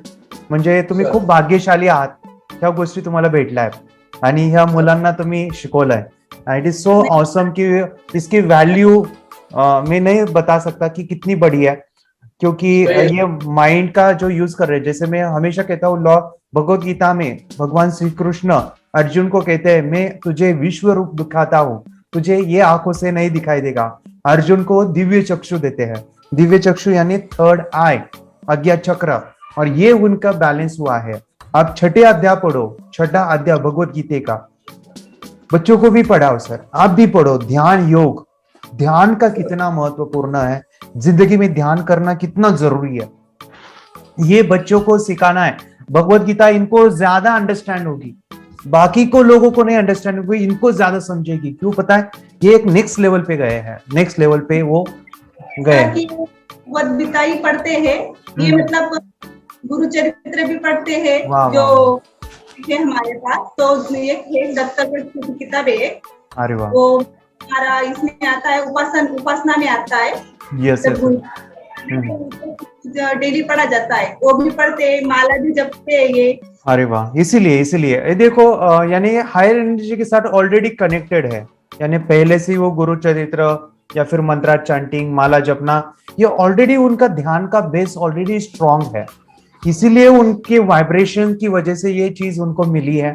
म्हणजे तुम्ही खूप भाग्यशाली आहात, ह्या गोष्टी तुम्हाला भेटल्या आहेत आणि ह्या मुलांना तुम्ही शिकवलंय। इट इज सो ऑसम कि इसकी वैल्यू मैं नहीं बता सकता कि कितनी बड़ी है, क्योंकि ये माइंड का जो यूज कर रहे हैं। जैसे मैं हमेशा कहता हूँ, लॉ भगवत गीता में भगवान श्री कृष्ण अर्जुन को कहते हैं, मैं तुझे विश्व रूप दिखाता हूँ, तुझे ये आंखों से नहीं दिखाई देगा। अर्जुन को दिव्य चक्षु देते हैं। दिव्य चक्षु यानी थर्ड आई, अज्ञा चक्र, और ये उनका बैलेंस हुआ है। आप छठे अध्याय पढ़ो, छठा अध्याय भगवत गीता का, बच्चों को भी पढ़ाओ सर, आप भी पढ़ो। ध्यान योग, ध्यान का कितना महत्वपूर्ण है, जिंदगी में ध्यान करना कितना जरूरी है, ये बच्चों को सिखाना है। भगवत गीता इनको ज्यादा अंडरस्टैंड होगी, बाकी को लोगों को नहीं अंडरस्टैंड होगी, इनको ज्यादा समझेगी। क्यों पता है? ये एक नेक्स्ट लेवल पे गए हैं, नेक्स्ट लेवल पे वो गए। भगवत गीता ही पढ़ते हैं, ये मतलब गुरु चरित्र भी पढ़ते हैं जो है हमारे पास। तो एक दत्तक किताब है, अरे वाह, वो हमारा इसमें आता है, उपासना में आता है। यस, डेली पढ़ा जाता है, वो भी पढ़ते हैं, माला भी जपते हैं ये। अरे वाह, इसीलिए ये देखो, यानी हायर एनर्जी के साथ ऑलरेडी कनेक्टेड है, यानी पहले से वो गुरु चरित्र या फिर मंत्रा चैंटिंग, माला जपना, ये ऑलरेडी उनका ध्यान का बेस ऑलरेडी स्ट्रांग है। इसीलिए उनके वाइब्रेशन की वजह से ये चीज उनको मिली है।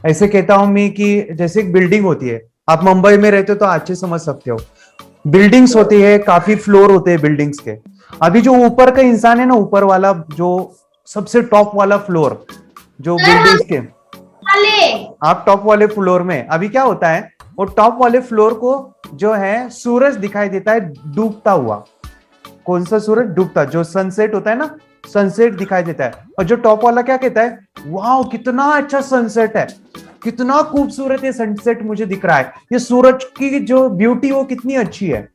ऐसे कहता हूं मैं कि जैसे एक बिल्डिंग होती है, आप मुंबई में रहते हो तो अच्छे समझ सकते हो, बिल्डिंग्स होती है, काफी फ्लोर होते हैं बिल्डिंग्स के। अभी जो ऊपर का इंसान है ना, ऊपर वाला जो सबसे टॉप वाला फ्लोर, जो बिल्डिंग्स के, आप टॉप वाले फ्लोर में, अभी क्या होता है, वो टॉप वाले फ्लोर को जो है सूरज दिखाई देता है डूबता हुआ। कौन सा सूरज? डूबता, जो सनसेट होता है ना, सनसेट दिखाई देता है। और जो टॉप वाला क्या कहता है, वाह कितना अच्छा सनसेट है, कितना खूबसूरत ये सनसेट मुझे दिख रहा है, ये सूरज की जो ब्यूटी वो कितनी अच्छी है।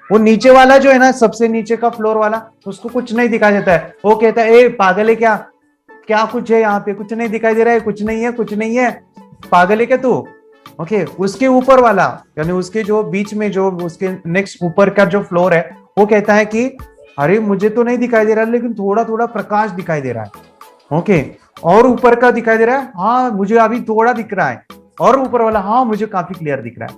वो नीचे वाला जो है ना, सबसे नीचे का फ्लोर वाला, उसको कुछ नहीं दिखाई देता है। वो कहता है, ए पागल है क्या, क्या कुछ है यहाँ पे, कुछ नहीं दिखाई दे रहा है, कुछ नहीं है, कुछ नहीं है, पागल है क्या तू। ओके, उसके ऊपर वाला यानी उसके जो बीच में जो उसके नेक्स्ट ऊपर का जो फ्लोर है, वो कहता है कि अरे मुझे तो नहीं दिखाई दे रहा लेकिन थोड़ा थोड़ा प्रकाश दिखाई दे रहा है। ओके, और ऊपर का दिखाई दे रहा है, हाँ मुझे अभी थोड़ा दिख रहा है, और ऊपर वाला हाँ मुझे काफी क्लियर दिख रहा है।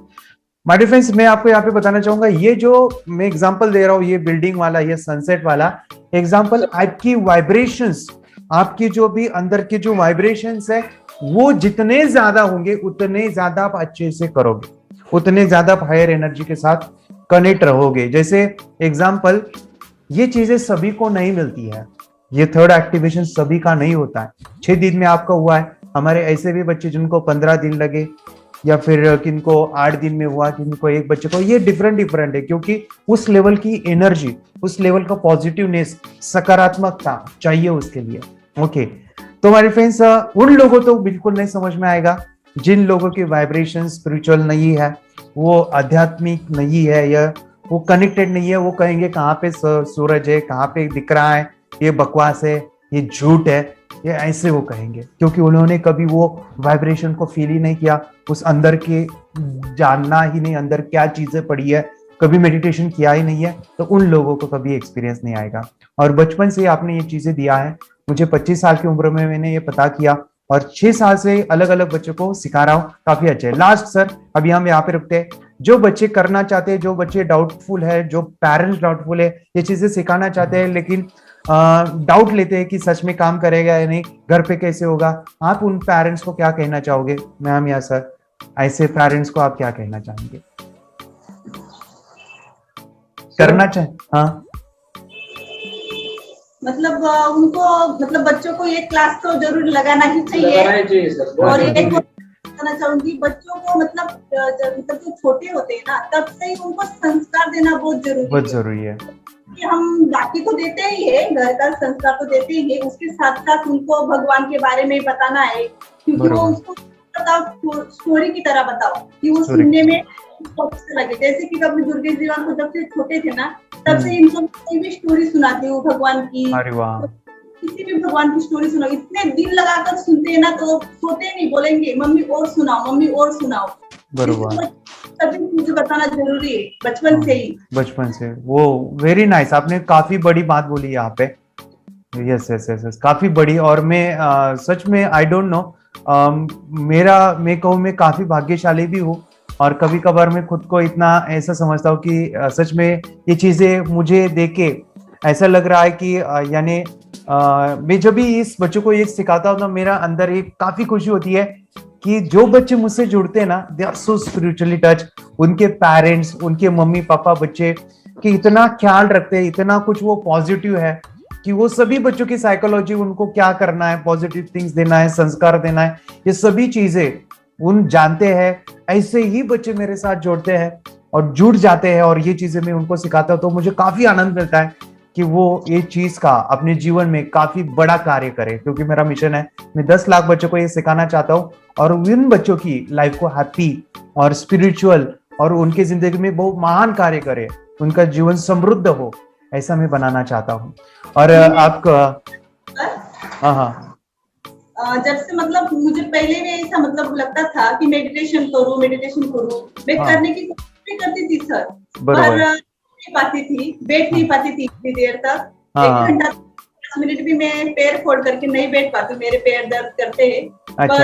माय डियर फ्रेंड्स, मैं आपको यहाँ पे बताना चाहूंगा, ये जो मैं एग्जांपल दे रहा हूँ, ये बिल्डिंग वाला, ये सनसेट वाला एग्जांपल, आपकी वाइब्रेशंस, आपकी जो भी अंदर के जो वाइब्रेशंस है वो जितने ज्यादा होंगे उतने ज्यादा आप अच्छे से करोगे, उतने ज्यादा आप हायर एनर्जी के साथ कनेक्ट रहोगे। जैसे एग्जांपल, ये चीजें सभी को नहीं मिलती है, ये थर्ड एक्टिवेशन सभी का नहीं होता है। 6 दिन में आपका हुआ है, हमारे ऐसे भी बच्चे जिनको 15 दिन लगे, या फिर किनको 8 दिन में हुआ, किनको एक बच्चे को, ये डिफरेंट है, क्योंकि उस लेवल की एनर्जी, उस लेवल का पॉजिटिवनेस, सकारात्मकता चाहिए उसके लिए। ओके, तो हमारे फ्रेंड्स, उन लोगों तो बिल्कुल नहीं समझ में आएगा जिन लोगों की वाइब्रेशन स्पिरिचुअल नहीं है, वो आध्यात्मिक नहीं है, या वो कनेक्टेड नहीं है। वो कहेंगे कहाँ पे सूरज है, कहाँ पे दिख रहा है, ये बकवास है, ये झूठ है, ये ऐसे वो कहेंगे, क्योंकि उन्होंने कभी वो वाइब्रेशन को फील ही नहीं किया, उस अंदर के जानना ही नहीं, अंदर क्या चीजें पड़ी है, कभी मेडिटेशन किया ही नहीं है, तो उन लोगों को कभी एक्सपीरियंस नहीं आएगा। और बचपन से आपने ये चीजें दिया है, मुझे 25 साल की उम्र में मैंने ये पता किया, और 6 साल से अलग अलग बच्चों को सिखा रहा हूँ, काफी अच्छा है। लास्ट सर, अभी हम यहाँ पे रुकते हैं। जो बच्चे करना चाहते हैं, जो बच्चे डाउटफुल है, जो पेरेंट्स डाउटफुल है, ये चीजें सिखाना चाहते हैं लेकिन डाउट लेते हैं कि सच में काम करेगा या नहीं, घर पे कैसे होगा, आप उन पेरेंट्स को क्या कहना चाहोगे मैम या सर? ऐसे पेरेंट्स को आप क्या कहना चाहेंगे? करना चाहे, हाँ मतलब उनको, मतलब बच्चों को ये क्लास तो जरूर लगाना ही चाहिए। सर। और एक बताना चाहूंगी, बच्चों को मतलब जब जो छोटे होते हैं ना, तब से ही उनको संस्कार देना बहुत जरूरी है। कि हम बाकी तो देते ही है, घर का संस्कार तो देते ही है, उसके साथ साथ उनको भगवान के बारे में बताना है, क्योंकि वो उसको बताओ, स्टोरी की तरह बताओ कि वो सुनने में अच्छा लगे। जैसे कि कभी दुर्गेश दीवान को जब से छोटे थे ना, तब से इनको कोई भी स्टोरी सुनाती हूँ भगवान की, किसी भी भगवान की स्टोरी सुनाओ, इतने दिल लगाकर सुनते हैं ना, तो सोते नहीं, बोलेंगे मम्मी और सुनाओ, मम्मी और सुनाओ। बरोबर, सभी चीजें बताना जरूरी है बचपन से ही। बचपन से, वो वेरी नाइस, आपने काफी बड़ी बात बोली यहाँ पे। यस, काफी बड़ी। और मैं सच में आई डोंट नो, मैं कहूँ मैं काफी भाग्यशाली भी हूँ, और कभी कभार मैं खुद को इतना ऐसा समझता हूँ कि सच में ये चीजें मुझे देख के ऐसा लग रहा है कि यानी मैं जब भी इस बच्चों को ये सिखाता हूँ ना, मेरा अंदर एक काफी खुशी होती है कि जो बच्चे मुझसे जुड़ते हैं ना, they are so spiritually touch, उनके पेरेंट्स, उनके मम्मी पापा बच्चे कि इतना ख्याल रखते हैं, इतना कुछ वो पॉजिटिव है कि वो सभी बच्चों की साइकोलॉजी, उनको क्या करना है, पॉजिटिव थिंग्स देना है, संस्कार देना है, ये सभी चीजें उन जानते हैं। ऐसे ही बच्चे मेरे साथ जुड़ते हैं और जुड़ जाते हैं, और ये चीजें मैं उनको सिखाता हूँ, तो मुझे काफी आनंद मिलता है कि वो ये चीज का अपने जीवन में काफी बड़ा कार्य करे, क्योंकि मेरा मिशन है, मैं 10 लाख बच्चों को ये सिखाना चाहता हूँ, और उन बच्चों की लाइफ को हैप्पी और स्पिरिचुअल और उनकी जिंदगी में बहुत महान कार्य करे, उनका जीवन समृद्ध हो, ऐसा मैं बनाना चाहता हूँ। और आपका हाँ, जब से मतलब मुझे पहले भी ऐसा मतलब लगता था कि मेडिटेशन करूं, मैं करने की कोशिश भी करती थी सर, पर नहीं पाती थी, बैठ नहीं पाती थी इतनी देर तक। 1 घंटा 10 मिनट भी मैं पैर फोल्ड करके नहीं बैठ पाती, मेरे पैर दर्द करते हैं। पर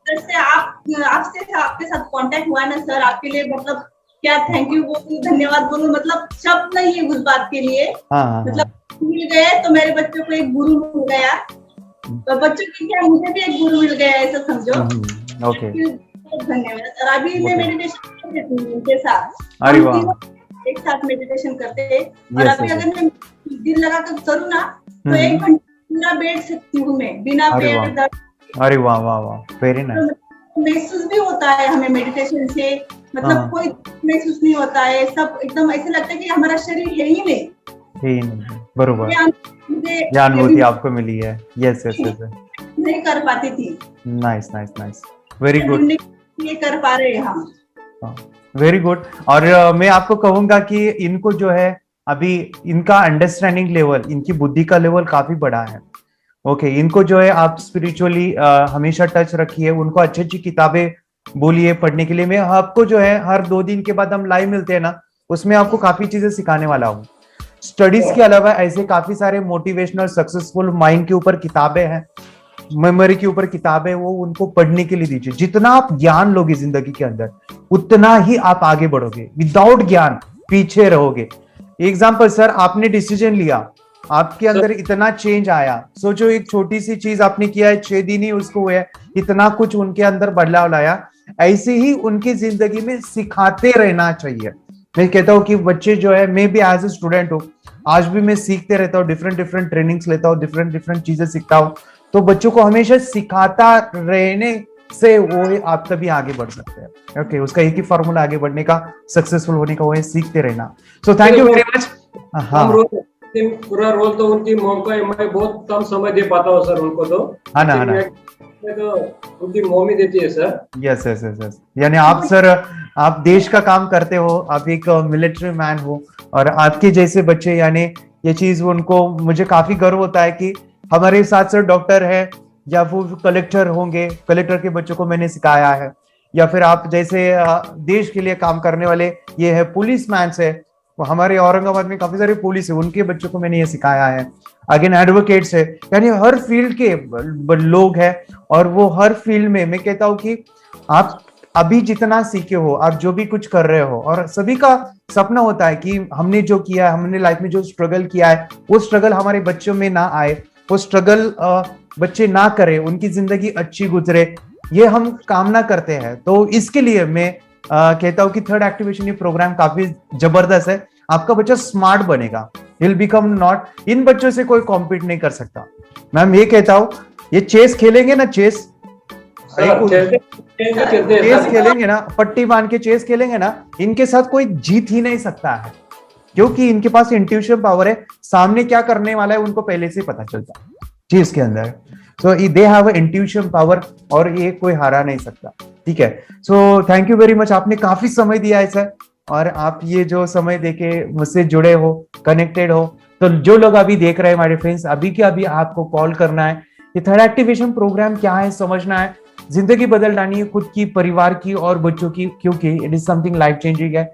जब से आपके साथ कांटेक्ट हुआ ना सर, आपके लिए मतलब क्या थैंक यू बोलूं, धन्यवाद बोलूं, मतलब शब्द नहीं है उस बात के लिए। मतलब मिल गए तो मेरे बच्चों को एक गुरु मिल गया, तो बच्चों की क्या, मुझे भी एक गुरु मिल गया, ऐसा समझो। ओके, धन्यवाद। और अभी मैं मेडिटेशन करती हूँ उनके साथ, अरे वाह, एक साथ मेडिटेशन करते हैं। और अभी अगर मैं दिल लगा कर करूँ ना, तो 1 घंटा पूरा बैठ सकती हूँ मैं, बिना पैर दर्द। अरे वाह वाह वाह, वेरी नाइस। महसूस भी होता है हमें मेडिटेशन से, मतलब कोई महसूस नहीं होता है, सब एकदम ऐसे लगता है कि हमारा शरीर है ही नहीं, ही नहीं, बरोबर, मुझे ये अनुभूति आपको मिली है। यस यस यस, नहीं कर पाती थी। Nice nice nice, very good, ये कर पा रहे हैं हम। Very good. और मैं आपको कहूंगा कि इनको जो है अभी इनका अंडरस्टैंडिंग लेवल, इनकी बुद्धि का लेवल काफी बड़ा है। ओके, इनको जो है आप स्पिरिचुअली हमेशा टच रखिए, उनको अच्छी अच्छी किताबें बोलिए पढ़ने के लिए। मैं आपको जो है हर 2 दिन के बाद हम लाइव मिलते हैं ना, उसमें आपको काफी चीजें सिखाने वाला हूँ। स्टडीज के अलावा ऐसे काफी सारे मोटिवेशनल सक्सेसफुल माइंड के ऊपर किताबें हैं, मेमोरी के ऊपर किताबें, वो उनको पढ़ने के लिए दीजिए। जितना आप ज्ञान लोगे जिंदगी के अंदर, उतना ही आप आगे बढ़ोगे। विदाउट ज्ञान पीछे रहोगे। एग्जाम्पल सर, आपने डिसीजन लिया, आपके अंदर इतना चेंज आया। सोचो एक छोटी सी चीज आपने किया है, 6 दिन ही उसको हुआ है, इतना कुछ उनके अंदर बदलाव लाया। ऐसे ही उनकी जिंदगी में सिखाते रहना चाहिए। मैं कहता हूँ कि बच्चे जो है, मैं भी एज ए स्टूडेंट हूँ, आज भी मैं सीखते रहता हूँ, डिफरेंट डिफरेंट ट्रेनिंग्स लेता हूँ, डिफरेंट डिफरेंट चीजें सीखता हूँ। तो बच्चों को हमेशा सिखाता रहने से वो आप तभी आगे बढ़ सकते हैं। ओके, उसका एक ही फॉर्मूला आगे बढ़ने का, सक्सेसफुल होने का, वो है सीखते रहना। So thank you very much. हाँ, पूरा रोल तो उनकी मॉम का, मैं बहुत कम समय दे पाता हूँ सर उनको, तो हाँ ना, तो उनकी मॉम ही देती है sir. Yes yes yes yes, यानी आप सर, आप देश का काम करते हो, आप एक मिलिट्री मैन हो, और आपके जैसे बच्चे, यानी ये चीज उनको, मुझे काफी गर्व होता है कि हमारे साथ सर डॉक्टर है, या वो कलेक्टर होंगे, कलेक्टर के बच्चों को मैंने सिखाया है, या फिर आप जैसे देश के लिए काम करने वाले ये है पुलिस मैन है, हमारे औरंगाबाद में काफी सारे पुलिस है, उनके बच्चों को मैंने ये सिखाया है। अगेन एडवोकेट्स है, यानी हर फील्ड के लोग हैं, और वो हर फील्ड में, मैं कहता हूँ कि आप अभी जितना सीखे हो, आप जो भी कुछ कर रहे हो, और सभी का सपना होता है कि हमने जो किया है, हमने लाइफ में जो स्ट्रगल किया है, वो स्ट्रगल हमारे बच्चों में ना आए, वो स्ट्रगल बच्चे ना करें, उनकी जिंदगी अच्छी गुजरे, ये हम कामना करते हैं। तो इसके लिए मैं कहता हूँ कि थर्ड एक्टिवेशन ये प्रोग्राम काफी जबरदस्त है। आपका बच्चा स्मार्ट बनेगा, विल बिकम नॉट, इन बच्चों से कोई कॉम्पीट नहीं कर सकता। मैम ये कहता हूँ, ये चेस खेलेंगे ना, चेस खेलेंगे ना, पट्टी बांध के चेस खेलेंगे ना, इनके साथ कोई जीत ही नहीं सकता है, क्योंकि इनके पास इंट्यूशन पावर है। सामने क्या करने वाला है उनको पहले से पता चलता है चीज के अंदर। सो दे हैव इंट्यूशन पावर, और ये कोई हरा नहीं सकता। ठीक है, so thank you very much, आपने काफी समय दिया है सर, और आप ये जो समय देके मुझसे जुड़े हो, कनेक्टेड हो। तो जो लोग अभी देख रहे हैं हमारे फ्रेंड्स, अभी के अभी आपको कॉल करना है, ये थर्ड एक्टिवेशन प्रोग्राम क्या है समझना है, जिंदगी बदल डालनी है, खुद की, परिवार की और बच्चों की, क्योंकि it is something life changing है।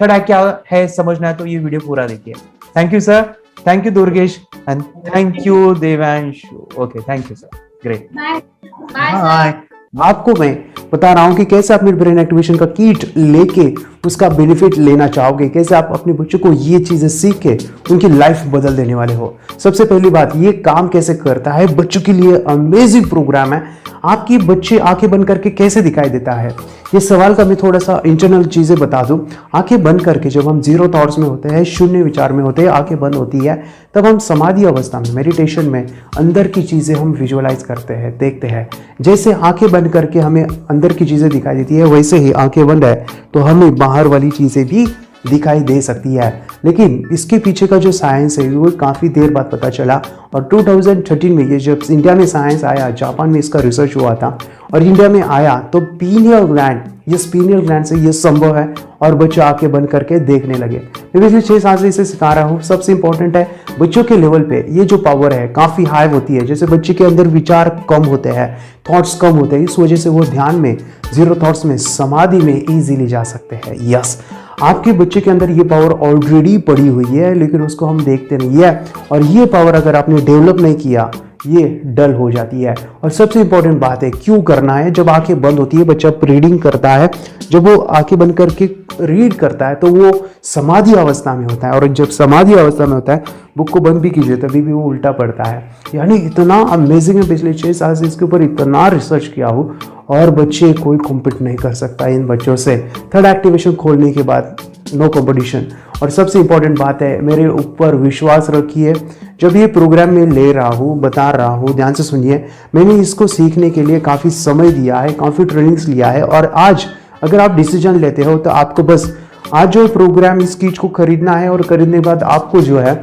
थर्ड एक्ट क्या है समझना है तो ये वीडियो पूरा देखिए। Thank you sir, thank you Durgesh, and thank you Devanshu. Okay, thank you sir, great, bye. आपको मैं बता रहा हूं कि कैसे अपने ब्रेन एक्टिवेशन का किट लेके उसका बेनिफिट लेना चाहोगे, कैसे आप अपने बच्चों को ये चीजें सीख के उनकी लाइफ बदल देने वाले हो। सबसे पहली बात, ये काम कैसे करता है, बच्चों के लिए अमेजिंग प्रोग्राम है। आपकी बच्चे आंखें बंद करके कैसे दिखाई देता है, ये सवाल का मैं थोड़ा सा इंटरनल चीजें बता दूं। आंखें बंद करके जब हम जीरो थॉट्स में होते हैं, शून्य विचार में होते हैं, आंखें बंद होती है, तब हम समाधि अवस्था में, मेडिटेशन में अंदर की चीजें हम विजुअलाइज करते हैं, देखते हैं। जैसे आंखें बंद करके हमें अंदर की चीजें दिखाई देती है, वैसे ही आंखें बंद है तो हमें बाहर वाली चीजें भी दिखाई दे सकती है। लेकिन इसके पीछे का जो साइंस है वो काफ़ी देर बाद पता चला, और 2013 में ये जब इंडिया में साइंस आया, जापान में इसका रिसर्च हुआ था और इंडिया में आया, तो पीनियल ग्लैंड, ये स्पीनियल ग्लैंड से ये संभव है, और बच्चे आंखें बंद करके देखने लगे। मैं पिछले 6 साल से इसे सिखा रहा हूँ। सबसे इंपॉर्टेंट है, बच्चों के लेवल पे ये जो पावर है काफ़ी हाई होती है। जैसे बच्चे के अंदर विचार कम होते हैं, थॉट्स कम होते हैं, इस वजह से वो ध्यान में, जीरो थॉट्स में, समाधि में इजीली जा सकते हैं। यस, आपके बच्चे के अंदर ये पावर ऑलरेडी पड़ी हुई है, लेकिन उसको हम देखते नहीं है, और ये पावर अगर आपने डेवलप नहीं किया, ये डल हो जाती है। और सबसे इंपॉर्टेंट बात है, क्यों करना है। जब आंखें बंद होती है, बच्चा रीडिंग करता है, जब वो आंखें बंद करके रीड करता है तो वो समाधि अवस्था में होता है, और जब समाधि अवस्था में होता है, बुक को बंद भी कीजिए तभी भी वो उल्टा पड़ता है। यानी इतना अमेजिंग है, पिछले 6 साल से इसके ऊपर इतना रिसर्च किया हूँ, और बच्चे कोई कॉम्पिट नहीं कर सकता इन बच्चों से। थर्ड एक्टिवेशन खोलने के बाद नो कंपटीशन। और सबसे इंपॉर्टेंट बात है, मेरे ऊपर विश्वास रखिए, जब ये प्रोग्राम में ले रहा हूँ, बता रहा हूँ, ध्यान से सुनिए, मैंने इसको सीखने के लिए काफ़ी समय दिया है, काफ़ी ट्रेनिंग्स लिया है, और आज अगर आप डिसीजन लेते हो तो आपको बस आज जो प्रोग्राम, इस चीज को खरीदना है, और खरीदने के बाद आपको जो है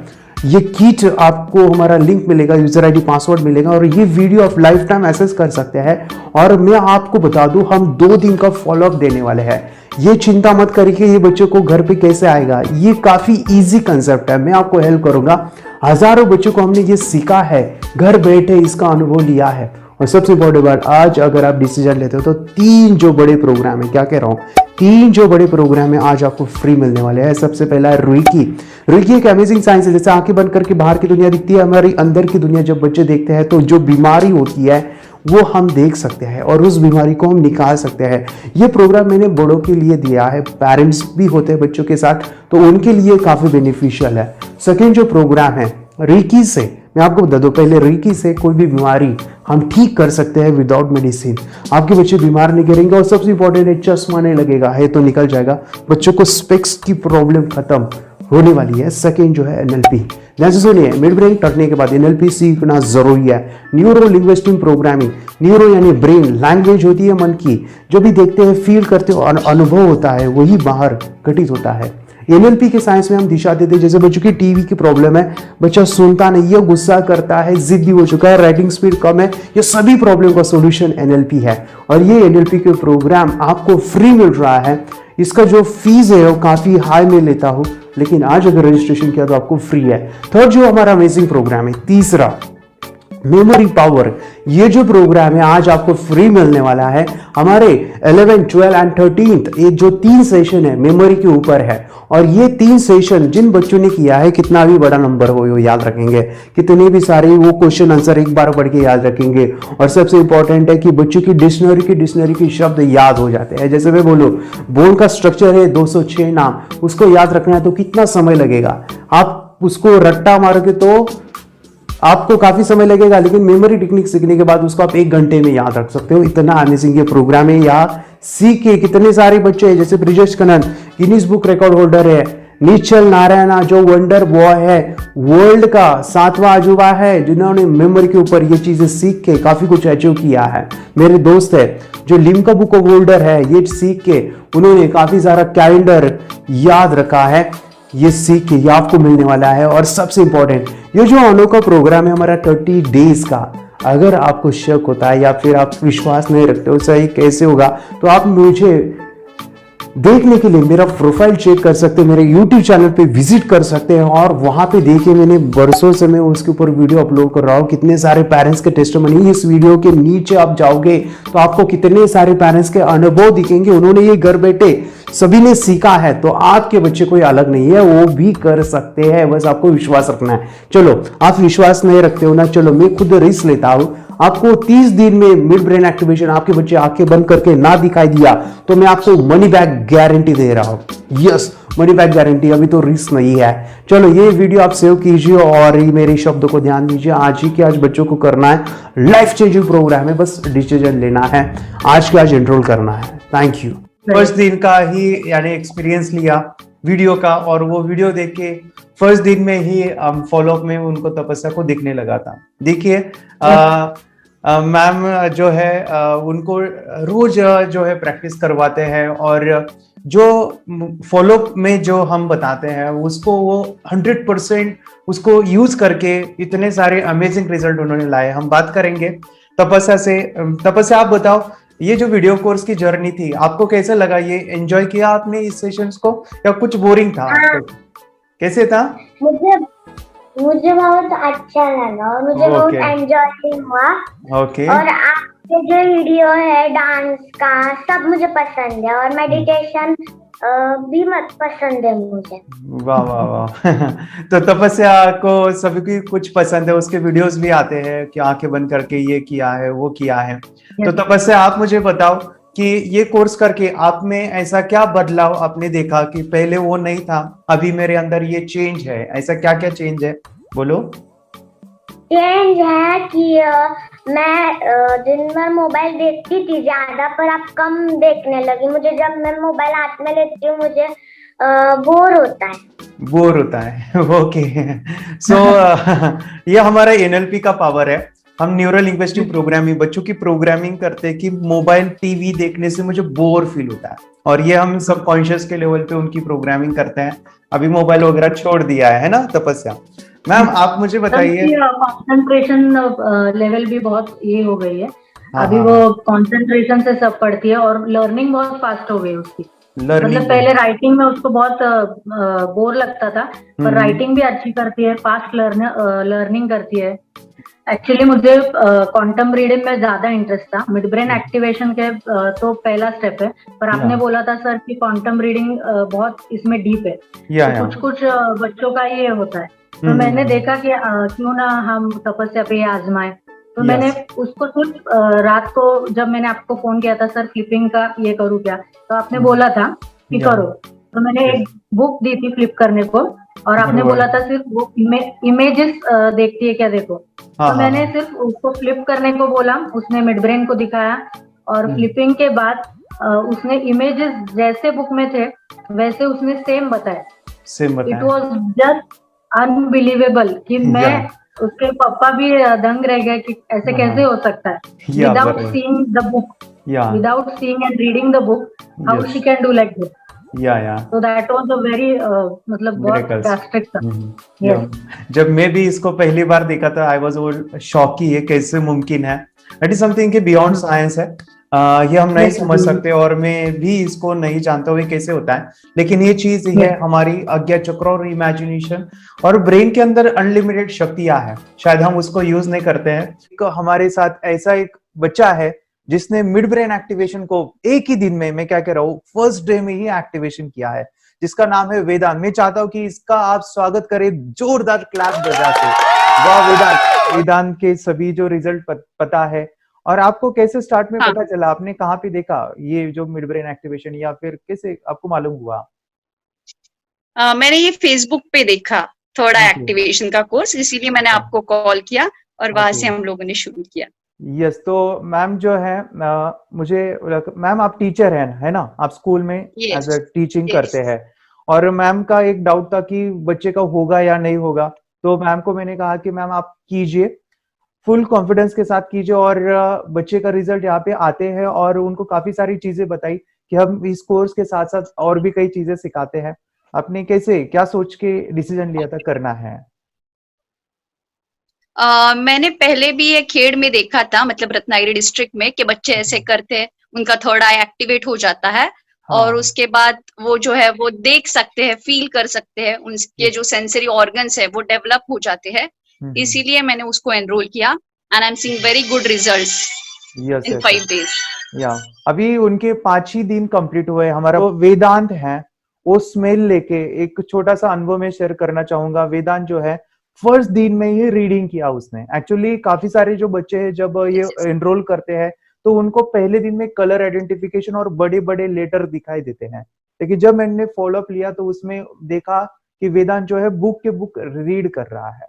ये किट आपको हमारा लिंक मिलेगा, यूजर आईडी पासवर्ड मिलेगा और ये वीडियो आप लाइफ टाइम एक्सेस कर सकते हैं। और मैं आपको बता दूं हम 2 दिन का फॉलोअप देने वाले हैं। ये चिंता मत करिए कि ये बच्चों को घर पे कैसे आएगा, ये काफी इजी कंसेप्ट है, मैं आपको हेल्प करूंगा। हजारों बच्चों को हमने ये सीखा है, घर बैठे इसका अनुभव लिया है। और सबसे इंपॉर्टेंट बात, आज अगर आप डिसीजन लेते हो तो 3 जो बड़े प्रोग्राम है, क्या कह रहा हूं, 3 जो बड़े प्रोग्राम है आज आपको फ्री मिलने वाले हैं। सबसे पहला है रुईकी। रुईकी एक अमेजिंग साइंस है, जैसे आंखें बंद करके बाहर की दुनिया दिखती है, हमारी अंदर की दुनिया जब बच्चे देखते हैं तो जो बीमारी होती है वो हम देख सकते हैं और उस बीमारी को हम निकाल सकते हैं। ये प्रोग्राम मैंने बड़ों के लिए दिया है, पेरेंट्स भी होते हैं बच्चों के साथ, तो उनके लिए काफी बेनिफिशियल है। सेकेंड जो प्रोग्राम है रेकी से, मैं आपको बता दूं, पहले रेकी से कोई भी बीमारी हम ठीक कर सकते हैं विदाउट मेडिसिन। आपके बच्चे बीमार नहीं गिरेंगे और सबसे इंपॉर्टेंट है चश्मा नहीं लगेगा, है तो निकल जाएगा। बच्चों को स्पेक्स की प्रॉब्लम खत्म होने वाली है। सेकेंड जो है एनएलपी, जैसे सुनिए, मिड ब्रेन करने के बाद एनएलपी सीखना जरूरी है। न्यूरो लिंग्विस्टिक प्रोग्रामिंग, न्यूरो यानी ब्रेन, लैंग्वेज होती है मन की, जो भी देखते हैं फील करते हो अनुभव होता है वही बाहर घटित होता है। एनएलपी के साइंस में हम दिशा देते हैं, जैसे बच्चों की टीवी की प्रॉब्लम है, बच्चा सुनता नहीं है, गुस्सा करता है, जिद्दी हो चुका है, राइटिंग स्पीड कम है, ये सभी प्रॉब्लम का सॉल्यूशन एनएलपी है। और ये एनएलपी के प्रोग्राम आपको फ्री मिल रहा है। इसका जो फीस है वो काफी हाई में लेता हूं, लेकिन आज अगर रजिस्ट्रेशन किया तो आपको फ्री है। थर्ड जो हमारा अमेजिंग प्रोग्राम है, तीसरा मेमोरी पावर, ये जो प्रोग्राम है आज आपको फ्री मिलने वाला है। हमारे 11, 12 एंड 13 ये जो 3 सेशन है मेमोरी के ऊपर है, और ये 3 सेशन जिन बच्चों ने किया है, कितना भी बड़ा नंबर हो वो याद रखेंगे, कितने भी सारे वो क्वेश्चन आंसर एक बार पढ़ के याद रखेंगे। और सबसे इंपॉर्टेंट है कि बच्चों की डिक्शनरी के शब्द याद हो जाते हैं। जैसे मैं बोलूं बोन का स्ट्रक्चर है 206 नाम, उसको याद रखना है तो कितना समय लगेगा, आप उसको रट्टा मारोगे तो आपको काफी समय लगेगा, लेकिन मेमोरी टेक्निक सीखने के बाद उसको आप 1 घंटे में याद रख सकते हो। इतना अमेजिंग ये प्रोग्राम है। यहाँ सीख के कितने सारे बच्चे हैं, जैसे Brijesh Kanan Guinness book record holder है, निश्चल नारायणा जो वंडर बॉय है, वर्ल्ड का 7वां अजूबा है, जिन्होंने मेमोरी के ऊपर ये चीजें सीख के काफी कुछ अचीव किया है। मेरे दोस्त है जो लिम्का बुक ऑफ होल्डर है, ये सीख के उन्होंने काफी सारा कैलेंडर याद रखा है। ये सीख के ये आपको मिलने वाला है। और सबसे इंपॉर्टेंट ये जो अनोखा प्रोग्राम है हमारा 30 डेज का, अगर आपको शक होता है या फिर आप विश्वास नहीं रखते हो सही कैसे होगा, तो आप मुझे देखने के लिए मेरा प्रोफाइल चेक कर सकते हैं, मेरे YouTube चैनल पे विजिट कर सकते हैं। और वहां पे देखिए मैंने बरसों से मैं उसके ऊपर वीडियो अपलोड कर रहा हूँ, कितने सारे पेरेंट्स के टेस्टिमनी। इस वीडियो के नीचे आप जाओगे तो आपको कितने सारे पेरेंट्स के अनुभव दिखेंगे, उन्होंने ये घर बैठे सभी ने सीखा है। तो आपके बच्चे कोई अलग नहीं है, वो भी कर सकते हैं, बस आपको विश्वास रखना है। चलो आप विश्वास नहीं रखते हो ना, चलो मैं खुद रिस्क लेता हूं। आपको 30 दिन में मिड ब्रेन एक्टिवेशन आपके बच्चे आंखें बंद करके ना दिखाई दिया तो मैं आपको मनी बैक गारंटी दे रहा हूं। यस, मनी बैक गारंटी, अभी तो रिस्क नहीं है। चलो ये वीडियो आप सेव कीजिए और मेरे शब्दों को ध्यान दीजिए। आज ही के आज बच्चों को करना है, लाइफ चेंजिंग प्रोग्राम है, बस डिसीजन लेना है, आज के आज एनरोल करना है। Thank you. फर्स्ट दिन का ही यानी एक्सपीरियंस लिया वीडियो का, और वो वीडियो देख के फर्स्ट दिन में ही फॉलोअप में उनको तपस्या को दिखने लगा था। देखिए मैम जो है उनको रोज जो है प्रैक्टिस करवाते हैं, और जो फॉलोअप में जो हम बताते हैं उसको वो 100% उसको यूज करके इतने सारे अमेजिंग रिजल्ट उन्होंने लाए। हम बात करेंगे तपस्या से। तपस्या आप बताओ, ये जो वीडियो कोर्स की जर्नी थी आपको कैसा लगा? ये एंजॉय किया आपने इस सेशंस को या कुछ बोरिंग था आपको? कैसे था? मुझे बहुत अच्छा लगा और मुझे बहुत एंजॉय हुआ। ओके। और आपके जो वीडियो है डांस का सब मुझे पसंद है, और मेडिटेशन भी मत पसंद है मुझे। वाह वाह वाह। तो तपस्या को सभी की कुछ पसंद है, उसके वीडियोस भी आते हैं कि आंखें बंद करके ये किया है वो किया है। तो तपस्या आप मुझे बताओ कि ये कोर्स करके आप में ऐसा क्या बदलाव आपने देखा कि पहले वो नहीं था, अभी मेरे अंदर ये चेंज है, ऐसा क्या क्या चेंज है? बोलो। चेंज है कि मैं दिन भर मोबाइल देखती थी ज्यादा, पर अब कम देखने लगी। मुझे जब मैं मोबाइल हाथ में लेती हूँ मुझे बोर होता है। ओके। सो ये हमारा एनएलपी का पावर है। हम न्यूरो लिंग्विस्टिक प्रोग्रामिंग, बच्चों की प्रोग्रामिंग करते हैं कि मोबाइल टीवी देखने से मुझे बोर फील होता है, और ये हम सबकॉन्शियस के लेवल पे उनकी प्रोग्रामिंग करते हैं। अभी मोबाइल वगैरह छोड़ दिया है ना तपस्या? मैम आप मुझे बताइए। कंसंट्रेशन लेवल भी बहुत ये हो गई है। हाँ, अभी हाँ, वो कंसंट्रेशन से सब पढ़ती है और लर्निंग बहुत फास्ट हो गई उसकी। मतलब पहले राइटिंग में उसको बहुत बोर लगता था, पर राइटिंग भी अच्छी करती है, फास्ट लर्निंग करती है। एक्चुअली मुझे क्वांटम रीडिंग में ज्यादा इंटरेस्ट था। मिड ब्रेन एक्टिवेशन के तो पहला स्टेप है, पर आपने बोला था सर कि क्वांटम रीडिंग बहुत इसमें डीप है, तो कुछ कुछ बच्चों का ये होता है। तो मैंने देखा कि क्यों ना हम तपस्या पे आजमाएं। तो मैंने उसको सिर्फ रात को जब मैंने आपको फोन किया था सर फ्लिपिंग का ये करूँ क्या, तो आपने बोला था कि करो। तो मैंने एक बुक दी थी फ्लिप करने को, और आपने बोला था सिर्फ वो इमेजेस देखती है क्या, देखो। तो मैंने सिर्फ उसको फ्लिप करने को बोला, उसने मिड ब्रेन को दिखाया, और फ्लिपिंग के बाद उसने इमेजेस जैसे बुक में थे वैसे उसने सेम बताया। इट वॉज जस्ट अनबिलीवेबल कि मैं उसके पापा भी दंग रह गए कि ऐसे कैसे हो सकता है। Without seeing the book, without seeing and reading the book, how she can do like this. So that was a very मतलब बहुत drastic था। जब मैं भी इसको पहली बार देखा था आई वाज शॉक कि ये कैसे मुमकिन है। इट इज समथिंग कि बियॉन्ड साइंस है, ये हम नहीं समझ सकते, और मैं भी इसको नहीं जानता हूँ कैसे होता है। लेकिन ये चीज है हमारी अज्ञा चक्र और इमेजिनेशन, और ब्रेन के अंदर अनलिमिटेड शक्तियां है, शायद हम उसको यूज नहीं करते हैं। हमारे साथ ऐसा एक बच्चा है जिसने मिड ब्रेन एक्टिवेशन को एक ही दिन में, मैं क्या कह रहा हूँ, फर्स्ट डे में ही एक्टिवेशन किया है, जिसका नाम है वेदांत। मैं चाहता हूँ कि इसका आप स्वागत करें जोरदार क्लैप बजा के। वाह वेदांत, वेदांत के सभी जो रिजल्ट पता है, और आपको कैसे स्टार्ट में पता चला, आपने कहाँ पे देखा ये जो मिड ब्रेन एक्टिवेशन, या फिर कैसे आपको मालूम हुआ? मैंने ये फेसबुक पे देखा थोड़ा एक्टिवेशन का कोर्स, इसीलिए मैंने आपको कॉल किया और वहां से हम लोगों ने शुरू किया। यस, तो मैम जो है मुझे मैम आप टीचर हैं है ना, आप स्कूल में एज अ टीचिंग करते हैं, और मैम का एक डाउट था कि बच्चे का होगा या नहीं होगा। तो मैम को मैंने कहा कि मैम आप कीजिए, फुल कॉन्फिडेंस के साथ कीजिए, और बच्चे का रिजल्ट यहाँ पे आते हैं, और उनको काफी सारी चीजें बताई कि हम इस कोर्स के साथ साथ और भी कई चीजें सिखाते हैं। आपने कैसे क्या सोच के डिसीजन लिया था करना है? मैंने पहले भी ये खेड़ में देखा था, मतलब रत्नागिरी डिस्ट्रिक्ट में, कि बच्चे ऐसे करते हैं, उनका थर्ड आई एक्टिवेट हो जाता है। और उसके बाद वो जो है वो देख सकते हैं, फील कर सकते हैं, उनके जो सेंसरी ऑर्गन्स है वो डेवलप हो जाते हैं। इसीलिए मैंने उसको एनरोल किया, and I am seeing very good results in 5 days। अभी उनके 5 ही दिन कंप्लीट हुए। हमारा वेदांत है, वो स्मेल लेके एक छोटा सा अनुभव में शेयर करना चाहूंगा। वेदांत जो है फर्स्ट दिन में ही रीडिंग किया उसने। एक्चुअली काफी सारे जो बच्चे हैं जब ये एनरोल करते हैं तो उनको पहले दिन में कलर आइडेंटिफिकेशन और बड़े बड़े लेटर दिखाई देते हैं, लेकिन जब मैंने फॉलोअप लिया तो उसमें देखा कि वेदांत जो है बुक के बुक रीड कर रहा है।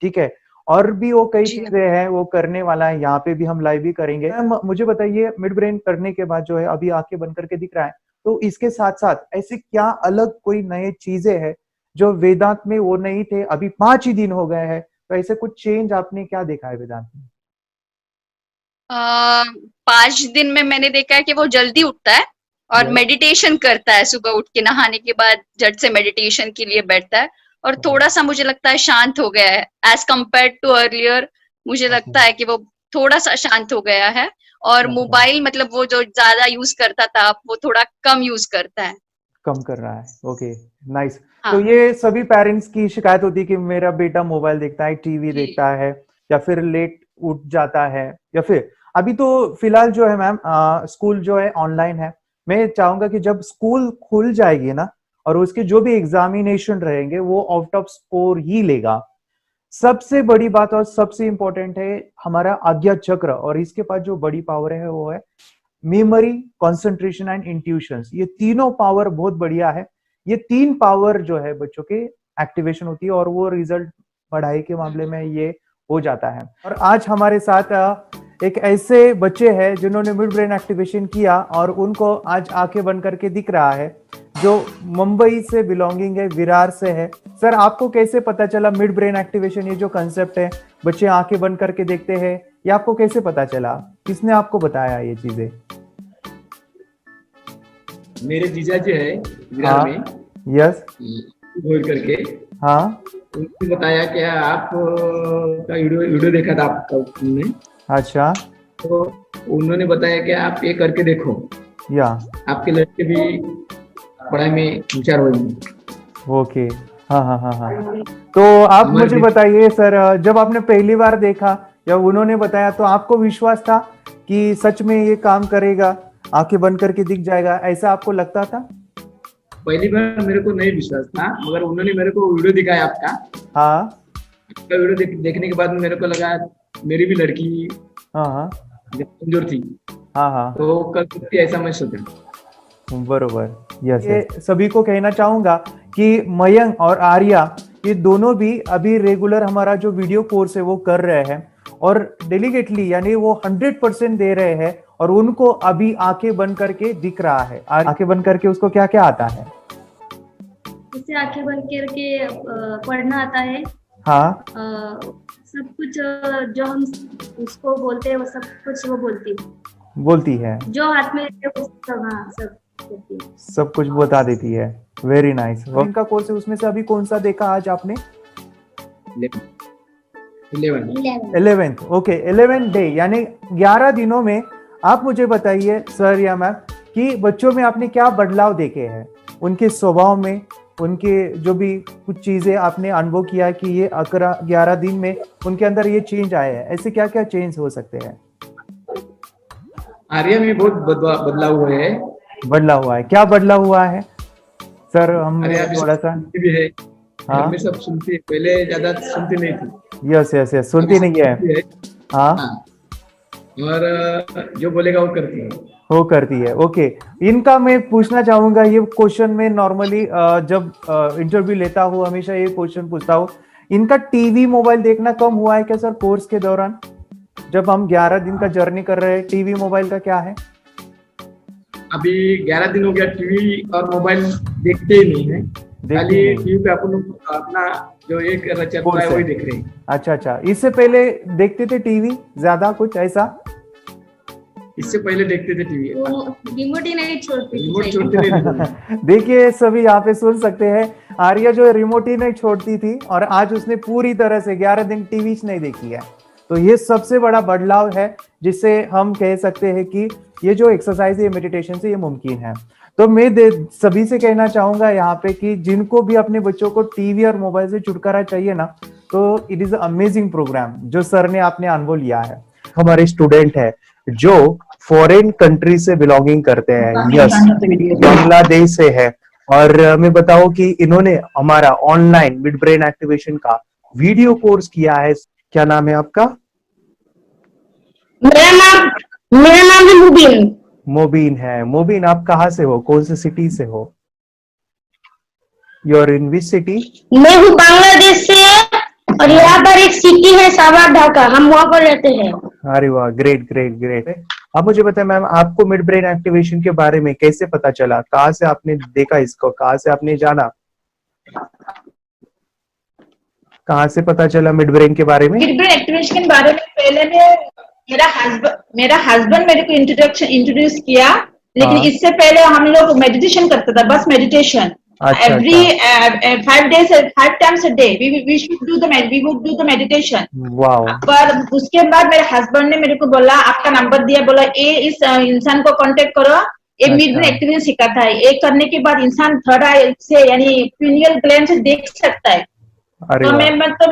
ठीक है, और भी वो कई चीजें हैं वो करने वाला है, यहाँ पे भी हम लाइव भी करेंगे। मुझे बताइए, मिड ब्रेन करने के बाद जो है अभी आंखें बंद करके दिख रहा है, तो इसके साथ साथ ऐसे क्या अलग कोई नए चीजें हैं जो वेदांत में वो नहीं थे? अभी 5 ही दिन हो गए हैं, तो ऐसे कुछ चेंज आपने क्या देखा है वेदांत में? 5 दिन में मैंने देखा है कि वो जल्दी उठता है और मेडिटेशन करता है। सुबह उठ के नहाने के बाद झट से मेडिटेशन के लिए बैठता है, और थोड़ा सा मुझे लगता है शांत हो गया है एज कम्पेयर टू अर्लियर। मुझे लगता है कि वो थोड़ा सा शांत हो गया है, और मोबाइल मतलब वो जो ज्यादा यूज करता था वो थोड़ा कम यूज करता है, कम कर रहा है। Okay, nice. तो ये सभी पेरेंट्स की शिकायत होती है कि मेरा बेटा मोबाइल देखता है, टीवी देखता है, या फिर लेट उठ जाता है, या फिर अभी तो फिलहाल जो है मैम स्कूल जो है ऑनलाइन है। मैं चाहूंगा कि जब स्कूल खुल जाएगी ना और उसके जो भी एग्जामिनेशन रहेंगे वो आउट ऑफ स्कोर ही लेगा। सबसे बड़ी बात और सबसे इंपॉर्टेंट है हमारा आज्ञा चक्र, और इसके पास जो बड़ी पावर है वो है मेमोरी, कंसंट्रेशन एंड इंट्यूशंस। ये तीनों पावर बहुत बढ़िया है। ये 3 पावर जो है बच्चों के एक्टिवेशन होती है और वो रिजल्ट पढ़ाई के मामले में ये हो जाता है। और आज हमारे साथ एक ऐसे बच्चे हैं जिन्होंने मिड ब्रेन एक्टिवेशन किया और उनको आज आंखें बंद करके दिख रहा है, जो मुंबई से बिलोंगिंग है, विरार से है। सर, आपको कैसे पता चला मिड ब्रेन एक्टिवेशन, ये जो कंसेप्ट है बच्चे आंखें बंद करके देखते हैं, ये आपको कैसे पता चला? किसने आपको बताया ये चीजें? मेरे जीजा जी है विरार में, यस करके। हाँ, उन्होंने बताया कि आप का वीडियो देखा था आपका उन्होंने। अच्छा। तो उन्होंने बताया कि आप ये करके देखो, या आपके लड़के भी पढ़ाई में होशियार होंगे। ओके। हाँ हाँ हाँ हाँ। तो आप मुझे बताइए सर, जब आपने पहली बार देखा या उन्होंने बताया तो आपको विश्वास था कि सच में ये काम करेगा, आंखें बंद करके दिख जाएगा, ऐसा आपको लगता था? पहली बार मेरे को नहीं विश्वास था, मगर उन्होंने मेरे को वीडियो दिखाया आपका। हाँ, आपका वीडियो देखने के बाद मेरे को लगा मेरी भी लड़की हाँ कमजोर थी। हाँ हाँ, तो कर सकती ऐसा मैं सोचा। बरोबर। यस, ये सभी को कहना चाहूंगा कि मयंक और आर्या ये दोनों भी अभी रेगुलर हमारा जो वीडियो कोर्स है वो कर रहे हैं और डेलीगेटली यानी वो 100% दे रहे हैं और उनको अभी आंखें बंद करके दिख रहा है। आंखें बंद करके उसको क्या क्या आता है? उसे आंखें बंद करके पढ़ना आता है। हाँ, सब कुछ जो हम उसको बोलते हैं वो सब कुछ वो बोलती है। जो हाथ में सब कुछ बता देती है। Very nice. इनका कोर्स है उसमें से अभी कौन सा देखा आज आपने? 11th। ओके, 11th डे यानी 11 दिनों में आप मुझे बताइए सर या मैम कि बच्चों में आपने क्या बदलाव देखे हैं, उनके स्वभाव में, उनके जो भी कुछ चीजें आपने अनुभव किया कि ये 11 दिन में उनके अंदर ये चेंज आए हैं, ऐसे क्या क्या चेंज हो सकते हैं? आर्या में बहुत बदलाव हुआ है। बदलाव हुआ है? क्या बदलाव हुआ है सर? हम थोड़ा सा भी है। हाँ, में सब सुनती है, पहले ज्यादा सुनती नहीं थी। यस यस यस, सुनती नहीं है। हाँ, और जो बोलेगा वो करती है। ओके, इनका मैं पूछना चाहूंगा ये क्वेश्चन में नॉर्मली जब इंटरव्यू लेता हूँ हमेशा ये क्वेश्चन पूछता हूँ, इनका टीवी मोबाइल देखना कम हुआ है क्या सर कोर्स के दौरान? जब हम 11 दिन का जर्नी कर रहे हैं, टीवी मोबाइल का क्या है? अभी 11 दिन हो गया, टीवी और मोबाइल देखते ही नहीं है। खाली टीवी पे अपना जो एक चल रहा है वही देख रहे हैं। अच्छा अच्छा, इससे पहले देखते थे टीवी ज्यादा कुछ ऐसा? इससे पहले देखते थे टीवी, रिमोट ही नहीं छोड़ते। देखिए सभी यहाँ पे सुन सकते हैं, आर्या जो रिमोट ही नहीं छोड़ती थी और आज उसने पूरी तरह से 11 दिन टीवी नहीं देखी है। तो ये सबसे बड़ा बदलाव है जिससे हम कह सकते हैं कि ये जो एक्सरसाइज है मेडिटेशन से ये मुमकिन है। तो मैं सभी से कहना चाहूंगा यहाँ पे कि जिनको भी अपने बच्चों को टीवी और मोबाइल से छुटकारा चाहिए ना, तो इट इज अमेजिंग प्रोग्राम जो सर ने आपने अनुभव लिया है। हमारे स्टूडेंट है जो फॉरेन कंट्री से बिलोंगिंग करते हैं, यस बांग्लादेश से है, और मैं बताऊं कि इन्होंने हमारा ऑनलाइन मिड ब्रेन एक्टिवेशन का वीडियो कोर्स किया है। क्या नाम है आपका? मेरा नाम है मुबीन। मोबीन है। मोबीन, आप कहाँ से हो, कौन से सिटी से हो? You are in which city? मैं हूँ बांग्लादेश से और यहाँ पर एक सिटी है सावर ढाका, हम वहाँ पर रहते हैं। अरे वाह, ग्रेट ग्रेट ग्रेट। आप मुझे बताएं मैम, आपको मिड ब्रेन एक्टिवेशन के बारे में कैसे पता चला? कहाँ से आपने देखा इसको, कहाँ से आपने जाना, कहाँ से पता चला मिड ब्रेन के बारे में? मिड ब्रेन एक्टिवेशन के बारे में पहले मेरा हस्बैंड मेरे को इंट्रोड्यूस किया, लेकिन इससे पहले हम लोग मेडिटेशन करता था, बस meditation. Every 5 times a day we would do the meditation. Wow. पर उसके बाद मेरे हस्बैंड ने मेरे को बोला, आपका नंबर दिया, बोला ये इस इंसान को कांटेक्ट करो, ये मिड ब्रेन एक्टिवेशन सिखाता है। ये करने के बाद इंसान थर्ड आई से यानी पिनियल ग्लैंड से देख सकता है। तो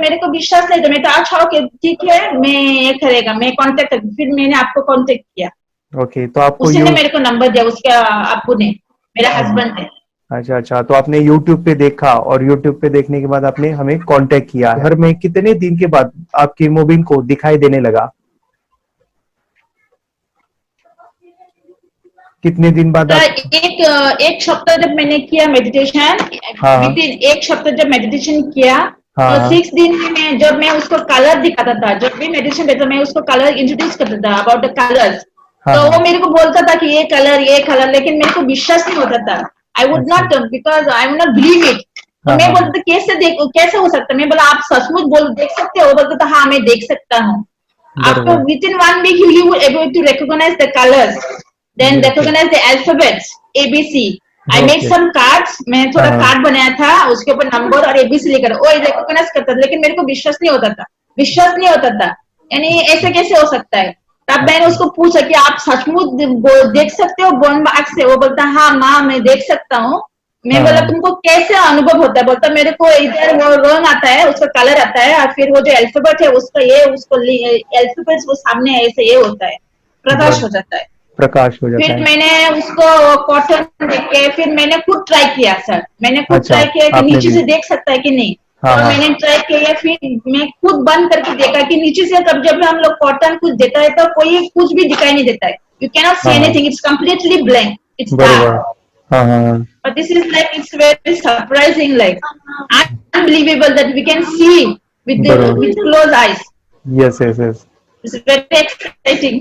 मेरे को विश्वास नहीं था, मैं तो अच्छा ओके ठीक है मैं ये करेगा, मैं कांटेक्ट, फिर मैंने आपको कांटेक्ट किया। ओके, तो आपको उसने मेरे को नंबर दिया, उसके आपको ने, मेरा हस्बैंड ने। अच्छा अच्छा, तो आपने YouTube पे देखा और YouTube पे देखने के बाद आपने हमें कांटेक्ट किया। घर में कितने दिन के बाद आपकी मोबिन को दिखाई देने लगा? कितने दिन बाद? एक सप्ताह जब मैंने किया मेडिटेशन, एक सप्ताह जब मेडिटेशन किया, तो 6 दिन में जब मैं उसको कलर दिखाता था, जब भी मेडिटेशन देता मैं उसको कलर इंट्रोड्यूस करता था अबाउट द कलर्स, तो वो मेरे को बोलता था कि ये कलर, लेकिन मेरे को विश्वास नहीं होता था। I would not, because I would not believe it. तो मैं बोलता था कैसे हो सकता है? मैं बोला आप सचमुच देख सकते हो? बोलता था हाँ मैं देख सकता हूँ। After within 1 week you will able to recognize the colors, then recognize the alphabets ABC, I made some cards, मैं थोड़ा कार्ड बनाया था, उसके ऊपर नंबर और एबीसी लिखकर वो रिकॉग्नाइज करता था, लेकिन मेरे को विश्वास नहीं होता था, यानी ऐसे कैसे हो सकता है। तब मैंने उसको पूछा कि आप सचमुच देख सकते हो बोन मार्क्स से? वो बोलता हाँ माँ मैं देख सकता हूँ। मैं बोला तुमको कैसे अनुभव होता है? बोलता मेरे को इधर वो रंग आता है, उसका कलर आता है, और फिर वो जो अल्फाबेट है उसका ये उसको अल्फाबेट वो सामने ऐसे ये होता है, प्रकाश हो जाता है। फिर मैंने उसको कॉटन देख के फिर मैंने खुद ट्राई किया सर, मैंने खुद ट्राई किया कि नीचे से देख सकता है कि नहीं। और मैंने ट्राई किया, फिर मैं खुद बंद करके देखा कि नीचे से कब जब हम लोग कॉटन कुछ देता है तो कोई कुछ भी दिखाई नहीं देता है। You can not see anything, it's completely blank, it's dark. But this is like, it's very surprising, like unbelievable that we can see with closed eyes. Yes. It's very exciting.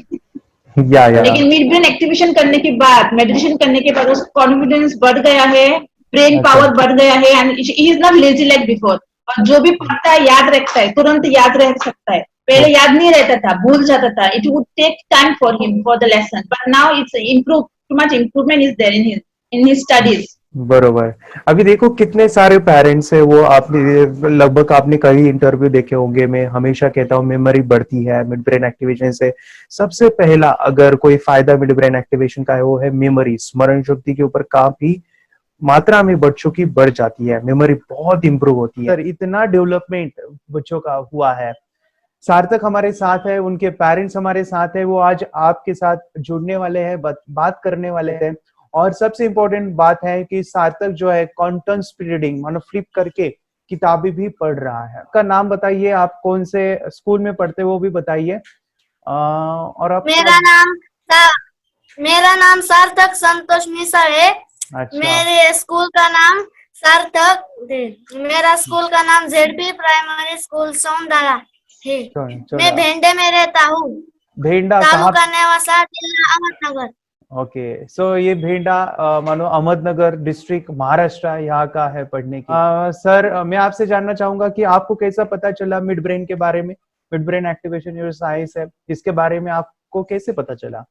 Yeah. लेकिन mid brain activation करने के बाद, meditation करने के बाद उसका confidence बढ़ गया है, ब्रेन पावर बढ़ गया है, and he is not lazy like before. और जो भी पढ़ता है याद रखता है, तुरंत याद रह सकता है। पहले याद नहीं रहता था, भूल जाता था, it would take time for him for the lesson, but now it's improve, too much improvement is there in his studies. बरोबर। अभी देखो कितने सारे पेरेंट्स है, वो आपने लगभग आपने कई इंटरव्यू देखे होंगे। मैं हमेशा कहता हूँ मेमोरी बढ़ती है मिड ब्रेन एक्टिवेशन से। सबसे पहला अगर कोई फायदा मिड ब्रेन एक्टिवेशन का है वो है मेमोरी, स्मरण शक्ति के ऊपर काफी मात्रा में बच्चों की बढ़ जाती है, मेमोरी बहुत इंप्रूव होती है। इतना डेवलपमेंट बच्चों का हुआ है। सार्थक हमारे साथ है, उनके पेरेंट्स हमारे साथ है, वो आज आपके साथ जुड़ने वाले हैं, बात करने वाले हैं। और सबसे इम्पोर्टेंट बात है कि सार्थक जो है कॉन्टेंट्स रीडिंग मानो फ्लिप करके किताबें भी पढ़ रहा है। आपका नाम बताइए, आप कौन से स्कूल में पढ़ते हो वो भी बताइए। और आप मेरा नाम सार्थक संतोष मिश्रा है। अच्छा। मेरे स्कूल का नाम सार्थक, मेरा स्कूल का नाम जेडपी प्राइमरी स्कूल सोमदारा है। मैं भेंडे में रहता हूँ, भेंडा तालुका नेवासा, जिला अहमदनगर। ओके, सो ये भेंडा मानो अहमदनगर डिस्ट्रिक्ट महाराष्ट्र यहाँ का है पढ़ने की। सर मैं आपसे जानना चाहूंगा कि आपको कैसा पता चला मिड ब्रेन के बारे में, मिड ब्रेन एक्टिवेशन जो साइंस है इसके बारे में आपको कैसे पता चला?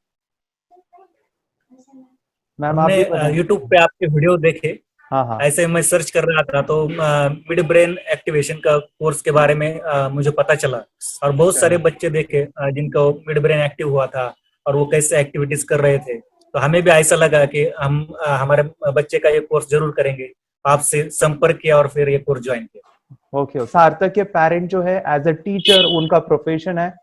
मैम आप यूट्यूब पे आपके वीडियो देखे। हाँ। ऐसे मैं सर्च कर रहा था तो मिड ब्रेन एक्टिवेशन का कोर्स के बारे में मुझे पता चला, और बहुत सारे बच्चे देखे जिनका मिड ब्रेन एक्टिव हुआ था और वो कैसे एक्टिविटीज कर रहे थे। तो हमें भी ऐसा लगा कि हम हमारे बच्चे का ये कोर्स जरूर करेंगे। आपसे संपर्क किया और फिर ये कोर्स ज्वाइन किया। ओके। सार्थक के पेरेंट जो है एज अ टीचर, उनका प्रोफेशन है,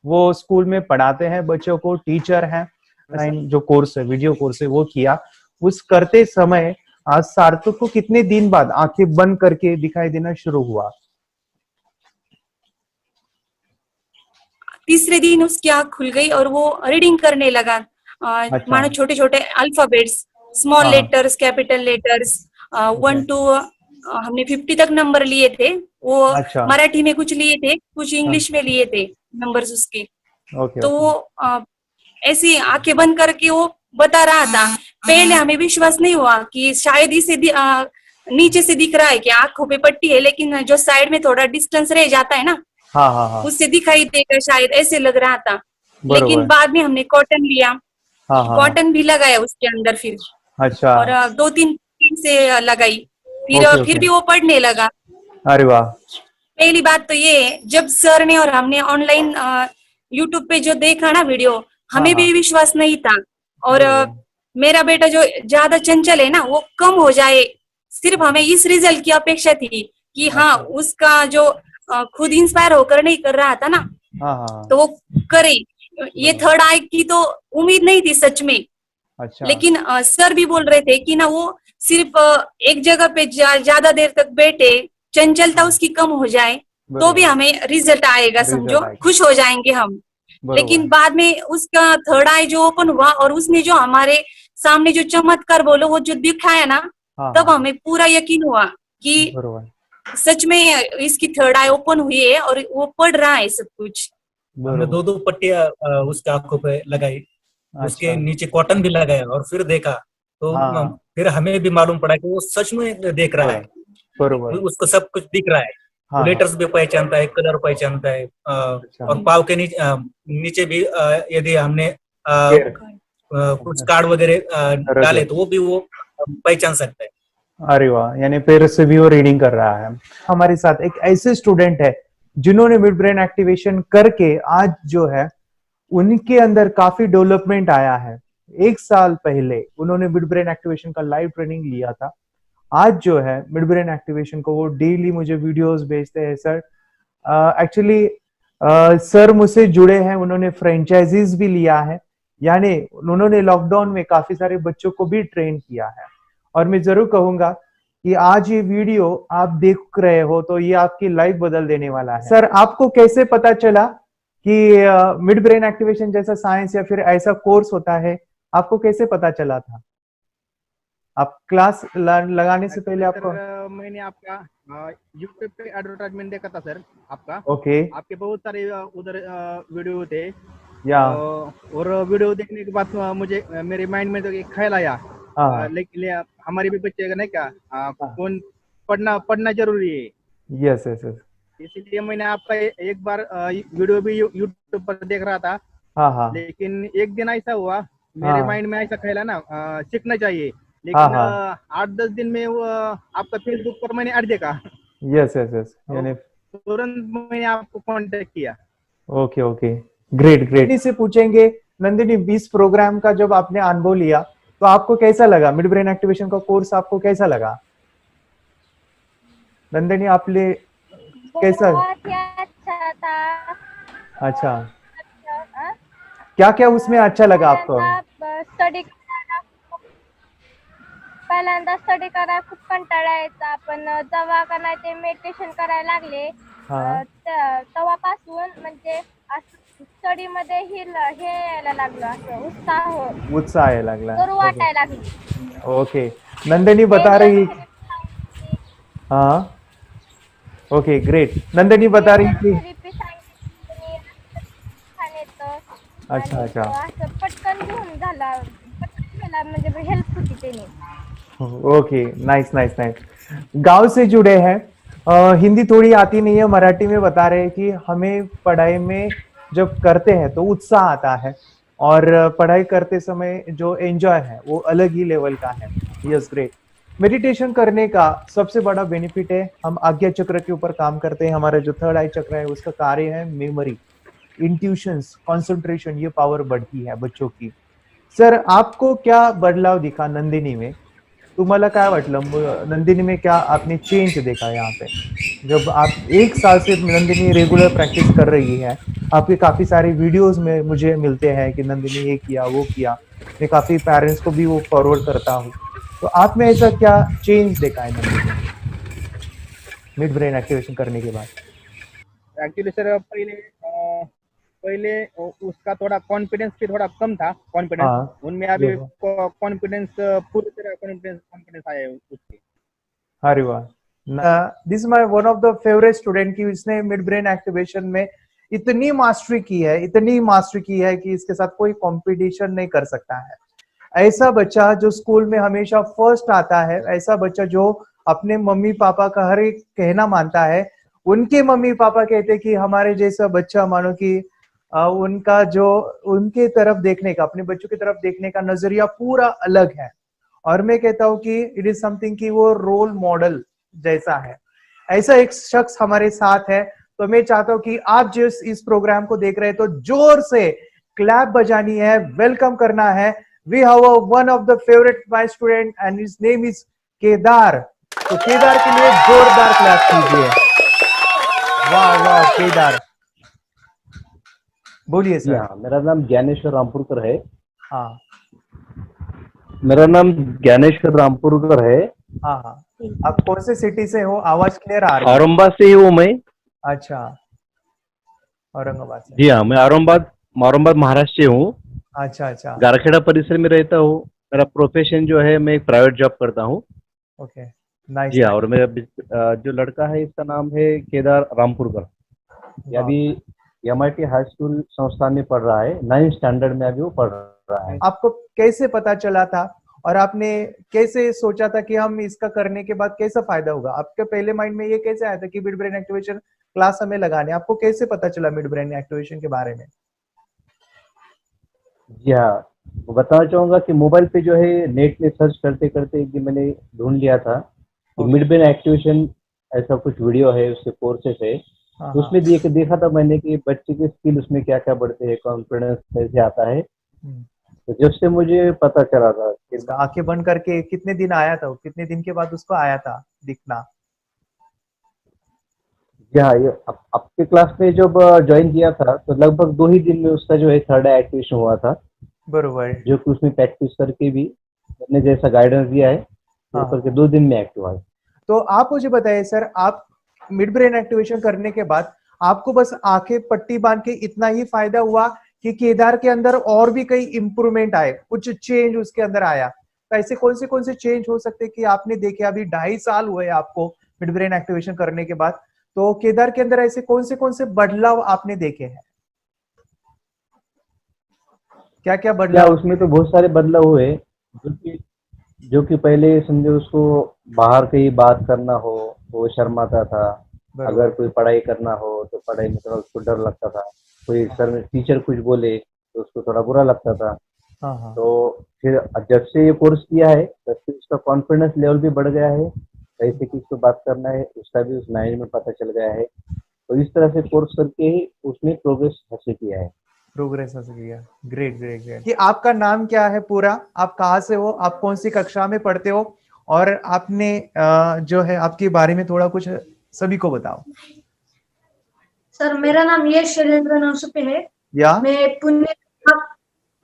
वो स्कूल में पढ़ाते हैं बच्चों को, टीचर हैं। जो कोर्स है, वीडियो कोर्स है, वो किया। उस करते समय आज सार्थक को कितने दिन बाद आंखें बंद करके दिखाई देना शुरू हुआ? तीसरे दिन उसकी आंख खुल गई और वो रीडिंग करने लगा। अच्छा। मानो छोटे छोटे alphabets, small letters, capital letters, 1 to हमने 50 तक नंबर लिए थे। वो अच्छा। मराठी में कुछ लिए थे, कुछ इंग्लिश में लिए थे नंबर्स उसके। तो वो ऐसी आंखें बंद करके वो बता रहा था। पहले हमें विश्वास नहीं हुआ कि शायद इसे नीचे से दिख रहा है कि आंखों पे पट्टी है, लेकिन जो साइड में थोड़ा डिस्टेंस रह जाता है ना, हाँ। उससे दिखाई देगा शायद, ऐसे लग रहा था। लेकिन बाद में हमने कॉटन लिया, कॉटन भी लगाया उसके अंदर फिर। अच्छा। और 2-3 दिन से लगाई, फिर भी वो पढ़ने लगा। अरे वाह। पहली बात तो ये, जब सर ने और हमने ऑनलाइन यूट्यूब पे जो देखा ना वीडियो, हमें भी विश्वास नहीं था। और मेरा बेटा जो ज्यादा चंचल है ना, वो कम हो जाए, सिर्फ हमें इस रिजल्ट की अपेक्षा थी कि हाँ उसका जो खुद इंस्पायर होकर नहीं कर रहा था ना, तो वो करे। ये थर्ड आई की तो उम्मीद नहीं थी सच में। अच्छा। लेकिन सर भी बोल रहे थे कि ना वो सिर्फ एक जगह पे ज्यादा देर तक बैठे, चंचलता उसकी कम हो जाए तो भी हमें रिजल्ट आएगा, समझो खुश हो जाएंगे हम। लेकिन बाद में उसका थर्ड आई जो ओपन हुआ और उसने जो हमारे सामने जो चमत्कार बोलो वो जो दिखाया ना, तब हमें पूरा यकीन हुआ कि सच में इसकी थर्ड आई ओपन हुई है और वो पढ़ रहा है सब कुछ। हमने 2 पट्टियां उसके आंखों पे लगाई, उसके नीचे कॉटन भी लगाया और फिर देखा तो फिर हमें भी मालूम पड़ा कि वो सच में देख रहा है, उसको सब कुछ दिख रहा है। लेटर्स भी पहचानता है, कलर पहचानता है। और पाव के नीचे भी यदि हमने कुछ कार्ड वगैरह डाले तो वो भी वो पहचान सकता है। अरे वाह, यानी पेड़ से भी वो रीडिंग कर रहा है। हमारे साथ एक ऐसे स्टूडेंट है जिन्होंने मिड ब्रेन एक्टिवेशन करके आज जो है उनके अंदर काफी डेवलपमेंट आया है। 1 साल पहले उन्होंने मिड ब्रेन एक्टिवेशन का लाइव ट्रेनिंग लिया था। आज जो है मिड ब्रेन एक्टिवेशन को वो डेली मुझे वीडियोस भेजते हैं। सर एक्चुअली सर मुझसे जुड़े हैं, उन्होंने फ्रेंचाइजीज भी लिया है, यानी उन्होंने लॉकडाउन में काफी सारे बच्चों को भी ट्रेन किया है। और मैं जरूर कहूंगा कि आज ये वीडियो आप देख रहे हो तो ये आपकी लाइफ बदल देने वाला है। सर आपको कैसे पता चला कि मिड ब्रेन एक्टिवेशन जैसा साइंस या फिर ऐसा कोर्स होता है, आपको कैसे पता चला था? आप क्लास लगाने से पहले आपको? मैंने आपका यूट्यूब पे एडवर्टाइजमेंट देखा था सर आपका। ओके। आपके बहुत सारे उधर वीडियो थे या और वीडियो देखने के बाद मुझे मेरे माइंड में तो एक ख्याल आया, लेकिन हमारे भी बच्चे का नहीं क्या कौन पढ़ना जरूरी है। Yes yes yes. इसीलिए मैंने आपका एक बार वीडियो भी यूट्यूब पर देख रहा था। हाँ। लेकिन एक दिन ऐसा हुआ मेरे माइंड में ऐसा ख्याल है ना सीखना चाहिए, लेकिन 8-10 दिन में वो आपका फेसबुक पर मैंने ऐड देखा। यस यस यस, यानी तुरंत मैंने आपको कांटेक्ट किया। Okay okay, great great. से पूछेंगे नंदिनी, 20 प्रोग्राम का जब आपने अनुभव लिया तो आपको कैसा लगा? मिड ब्रेन एक्टिवेशन का कोर्स आपको कैसा लगा? नंदिनी आपने कैसा? बहुत ही अच्छा था। अच्छा, क्या क्या उसमें अच्छा लगा आपको? स्टडी पहिल्यांदा स्टडी करायला खूप कंटाळा यायचा, पण जेव्हा का नाही ते मेडिटेशन करायला लागले तेव्हापासून म्हणजे स्टडी मध्ये हे यायला लागलं, असं उत्साह यायला लागला, करू वाटायला लागली। ओके, नंदिनी बता रही। हाँ ओके ग्रेट। नंदिनी बता रही थी। अच्छा अच्छा, पटकन घेऊन झाला, म्हणजे हेल्प होती त्याने। Okay, nice nice nice. गांव से जुड़े हैं, हिंदी थोड़ी आती नहीं है, मराठी में बता रहे हैं कि हमें पढ़ाई में जब करते हैं तो उत्साह आता है और पढ़ाई करते समय जो एंजॉय है वो अलग ही लेवल का है। Yes great. मेडिटेशन करने का सबसे बड़ा बेनिफिट है, हम आज्ञा चक्र के ऊपर काम करते हैं। हमारा जो थर्ड आई चक्र है उसका कार्य है मेमोरी, इंट्यूशंस, कंसंट्रेशन, ये पावर बढ़ती है बच्चों की। सर आपको क्या बदलाव दिखा नंदिनी में? तुम्हाला काय वाटलं नंदिनी में, क्या आपने चेंज देखा यहाँ पे? जब आप 1 साल से नंदिनी रेगुलर प्रैक्टिस कर रही है, आपके काफी सारे वीडियोस में मुझे मिलते हैं कि नंदिनी ये किया वो किया, मैं काफी पेरेंट्स को भी वो फॉरवर्ड करता हूँ, तो आप में ऐसा क्या चेंज देखा है नंदिनी मिड ब्रेन एक्टिवेशन करने के बाद? एक्चुअली सर पहले उसका थोड़ा कॉन्फिडेंस भी थोड़ा कम था, कॉन्फिडेंस उनमें अभी कॉन्फिडेंस पूरी तरह कॉन्फिडेंस आया है उसके। अरे वाह, this my one of the favourite student की इसने मिड ब्रेन एक्टिवेशन में इतनी मास्टरी की है कि इसके साथ कोई कंपटीशन नहीं कर सकता है। ऐसा बच्चा जो स्कूल में हमेशा फर्स्ट आता है, ऐसा बच्चा जो अपने मम्मी पापा का हर एक कहना मानता है, उनके मम्मी पापा कहते कि हमारे जैसा बच्चा, मानो कि उनका जो उनके तरफ देखने का, अपने बच्चों की तरफ देखने का नजरिया पूरा अलग है। और मैं कहता हूँ कि इट इज समथिंग कि वो रोल मॉडल जैसा है। ऐसा एक शख्स हमारे साथ है, तो मैं चाहता हूँ कि आप जिस इस प्रोग्राम को देख रहे हैं तो जोर से क्लैप बजानी है, वेलकम करना है। We have one of the favourite my student and his name is Kedar. तो केदार के लिए जोरदार क्लैप कीजिए। वाह वाह केदार, बोलिए सर। मेरा नाम ज्ञानेश्वर रामपुरकर है। हाँ, मेरा नाम ज्ञानेश्वर रामपुरकर है। हाँ हाँ, आप कौन से सिटी से हो? आवाज क्लियर आ रही है। औरंगाबाद से ही हूँ मैं। अच्छा, औरंगाबाद से। जी हाँ, मैं औरंगाबाद महाराष्ट्र से हूँ। अच्छा अच्छा, गारखेड़ा परिसर में रहता हूँ। मेरा प्रोफेशन जो है, मैं एक प्राइवेट जॉब करता हूँ। Okay, nice. जी हाँ, और मेरा जो लड़का है इसका नाम है केदार रामपुरकर। अभी MIT हाई स्कूल संस्थान में पढ़ रहा है, 9th स्टैंडर्ड में अभी वो पढ़ रहा है। आपको कैसे पता चला था और आपने कैसे सोचा था कि हम इसका करने के बाद कैसा फायदा होगा? आपके पहले माइंड में ये कैसे आया था कि मिड ब्रेन एक्टिवेशन क्लास हमें लगाने? आपको कैसे पता चला मिड ब्रेन एक्टिवेशन के बारे में? जी हाँ, बताना चाहूंगा कि मोबाइल पे जो है नेट में सर्च करते करते एक दिन मैंने ढूंढ लिया था कि मिड ब्रेन एक्टिवेशन ऐसा कुछ वीडियो है, उसके कोर्सेस है। तो उसमें देखा था मैंने कि बच्चे के स्किल उसमें क्या क्या बढ़ते हैं, कॉन्फिडेंस कैसे आता है। तो जब से मुझे पता चला था कि आंखें बंद करके कितने दिन आया था, कितने दिन के बाद उसको आया था दिखना? जी हाँ, ये आपके क्लास में जब ज्वाइन किया था तो लगभग 2 ही दिन में उसका जो है थर्ड आई एक्टिवेशन हुआ था। बरोबर। जो कि उसमें प्रैक्टिस करके भी मैंने जैसा गाइडेंस दिया है वो करके 2 दिन में एक्टिव हुआ। तो आप मुझे बताइए सर, आप मिड ब्रेन एक्टिवेशन करने के बाद आपको बस आंखें पट्टी बांध के इतना ही फायदा हुआ कि केदार के अंदर और भी कई इंप्रूवमेंट आए, कुछ चेंज उसके अंदर आया? तो ऐसे कौन से चेंज हो सकते कि आपने देखे? अभी 2.5 साल हुए आपको मिड ब्रेन एक्टिवेशन करने के बाद, तो केदार के अंदर ऐसे कौन से बदलाव आपने देखे हैं? क्या क्या बदलाव? उसमें तो बहुत सारे बदलाव हुए, जो कि पहले समझो उसको बाहर कहीं बात करना हो वो शर्माता था। अगर कोई पढ़ाई करना हो तो पढ़ाई में थोड़ा उसको डर लगता था। कोई सर में टीचर कुछ बोले तो उसको थोड़ा बुरा लगता था। तो फिर जब से ये कोर्स किया है तब से उसका कॉन्फिडेंस लेवल भी बढ़ गया है, कैसे किसको बात करना है उसका भी उस मैनेज में पता चल गया है। तो इस तरह से कोर्स करके ही उसने प्रोग्रेस हासिल किया है। Great great great. कि आपका नाम क्या है पूरा, आप कहाँ से हो, आप कौन सी कक्षा में पढ़ते हो, और आपने जो है आपके बारे में थोड़ा कुछ सभी को बताओ। सर मेरा नाम यश शैलेंद्र नरसुपे है। मैं पुणे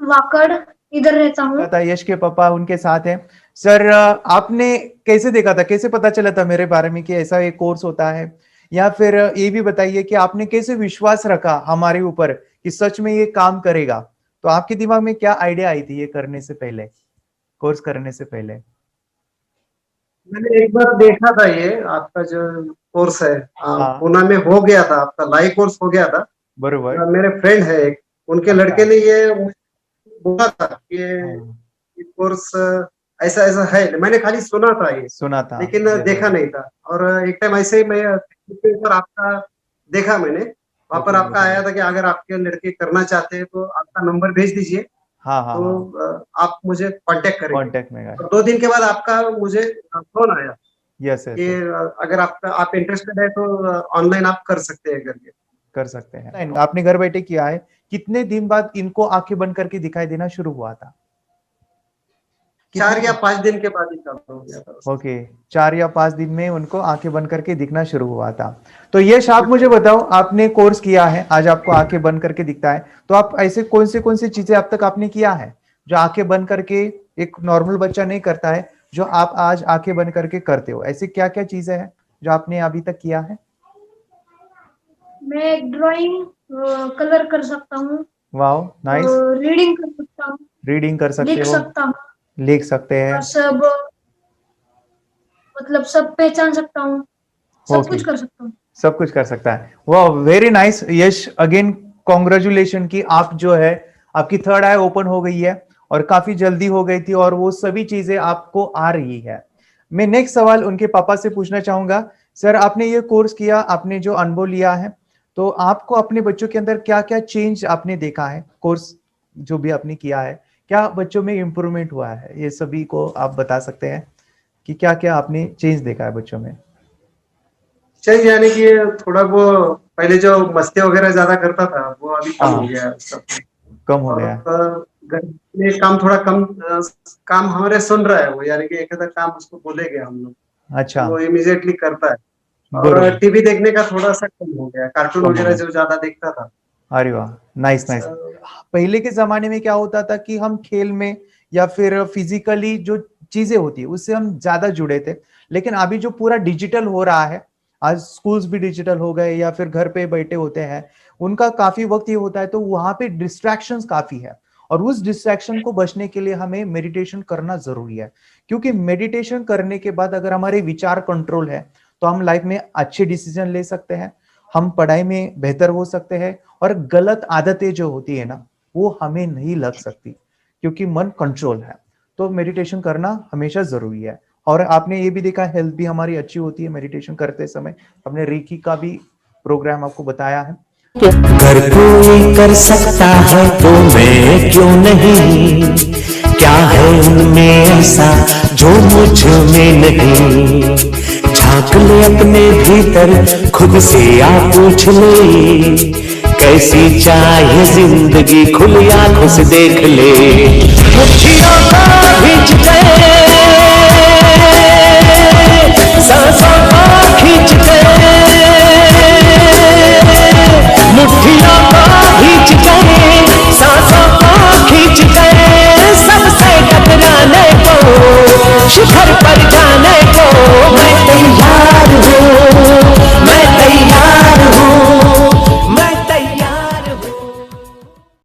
वाकड़ इधर रहता हूँ। यश के पापा उनके साथ हैं। सर आपने कैसे देखा था, कैसे पता चला था मेरे बारे में कि ऐसा एक कोर्स होता है, या फिर ये भी बताइए कि आपने कैसे विश्वास रखा हमारे ऊपर कि सच में ये काम करेगा? तो आपके दिमाग में क्या आइडिया आई थी ये करने से पहले, कोर्स करने से पहले? मैंने एक बार देखा था ये आपका जो कोर्स है पुणे में हो गया था, आपका लाइव कोर्स हो गया था। बरोबर। मेरे फ्रेंड है एक, उनके लड़के ने ये बोला था कि ये कोर्स ऐसा ऐसा है। मैंने खाली सुना था लेकिन देखा नहीं था। और एक टाइम ऐसे ही मैं ऊपर आपका देखा, मैंने वहां पर आपका आया था कि अगर आपके लड़के करना चाहते हैं तो आपका नंबर भेज दीजिए। तो आप मुझे कांटेक्ट करेंगे। और 2 दिन के बाद आपका मुझे फोन आया कि अगर आप इंटरेस्टेड है तो ऑनलाइन आप कर सकते हैं करके। कर सकते हैं। आपने घर बैठे किया है। कितने दिन बाद इनको आंखें बंद करके दिखाई देना शुरू हुआ था? 4 या 5 दिन के बाद ही चालू हो गया था। ओके, 4 या 5 दिन में उनको आंखें बंद करके दिखना शुरू हुआ था। तो यश आप मुझे बताओ, आपने कोर्स किया है, आज आपको आंखें बंद करके दिखता है, तो आप ऐसे कौन सी चीजें अब तक आपने किया है जो आंखें बंद करके एक नॉर्मल बच्चा नहीं करता है, जो आप आज आंखें बंद करके करते हो? ऐसी क्या क्या चीजें हैं जो आपने अभी तक किया है? मैं ड्राइंग कलर कर सकता हूँ। Wow, nice. रीडिंग कर सकता हूँ। रीडिंग कर सकते हो, लिख सकता हूँ, लिख सकते हैं, सब मतलब सब पहचान सकता हूँ, सब कुछ कर सकता हूँ। सब कुछ कर सकता है। वाह, वेरी नाइस यश, अगेन कॉन्ग्रेचुलेशन की आप जो है आपकी थर्ड आई ओपन हो गई है और काफी जल्दी हो गई थी और वो सभी चीजें आपको आ रही है। मैं नेक्स्ट सवाल उनके पापा से पूछना चाहूंगा। सर आपने ये कोर्स किया, आपने जो अनुभव लिया है, तो आपको अपने बच्चों के अंदर क्या क्या चेंज आपने देखा है? कोर्स जो भी आपने किया है, क्या बच्चों में इम्प्रूवमेंट हुआ है? ये सभी को आप बता सकते हैं कि क्या क्या आपने चेंज देखा है बच्चों में? चेंज यानी कि थोड़ा वो पहले जो मस्ती वगैरह ज्यादा करता था वो अभी कम हो गया है। कम हो गया। घर में काम थोड़ा कम, काम हमारे सुन रहा है वो, यानी कि एक आधा काम उसको बोलेंगे हम लोग, अच्छा, वो इमीडिएटली करता है। और टीवी देखने का थोड़ा सा कम हो गया, कार्टून वगैरह जो ज्यादा देखता था। अरे वाह, नाइस नाइस। पहले के जमाने में क्या होता था कि हम खेल में या फिर फिजिकली जो चीजें होती है उससे हम ज्यादा जुड़े थे, लेकिन अभी जो पूरा डिजिटल हो रहा है, आज स्कूल्स भी डिजिटल हो गए या फिर घर पे बैठे होते हैं, उनका काफी वक्त ये होता है, तो वहां पे डिस्ट्रैक्शंस काफी है और उस डिस्ट्रैक्शन को बचने के लिए हमें मेडिटेशन करना जरूरी है। क्योंकि मेडिटेशन करने के बाद अगर हमारे विचार कंट्रोल है तो हम लाइफ में अच्छे डिसीजन ले सकते हैं, हम पढ़ाई में बेहतर हो सकते हैं और गलत आदतें जो होती है ना वो हमें नहीं लग सकती, क्योंकि मन कंट्रोल है। तो मेडिटेशन करना हमेशा जरूरी है। और आपने ये भी देखा हेल्थ भी हमारी अच्छी होती है मेडिटेशन करते समय। हमने रेकी का भी प्रोग्राम आपको बताया है। अगर कोई कर सकता है तो मैं क्यों नहीं, क्या है उनमें ऐसा जो मुझ में नहीं। झांक ले अपने भीतर खुद से आ पूछ ले, कैसी चाहे जिंदगी खुली आंखों से देख ले। मुट्ठियों को भींच गए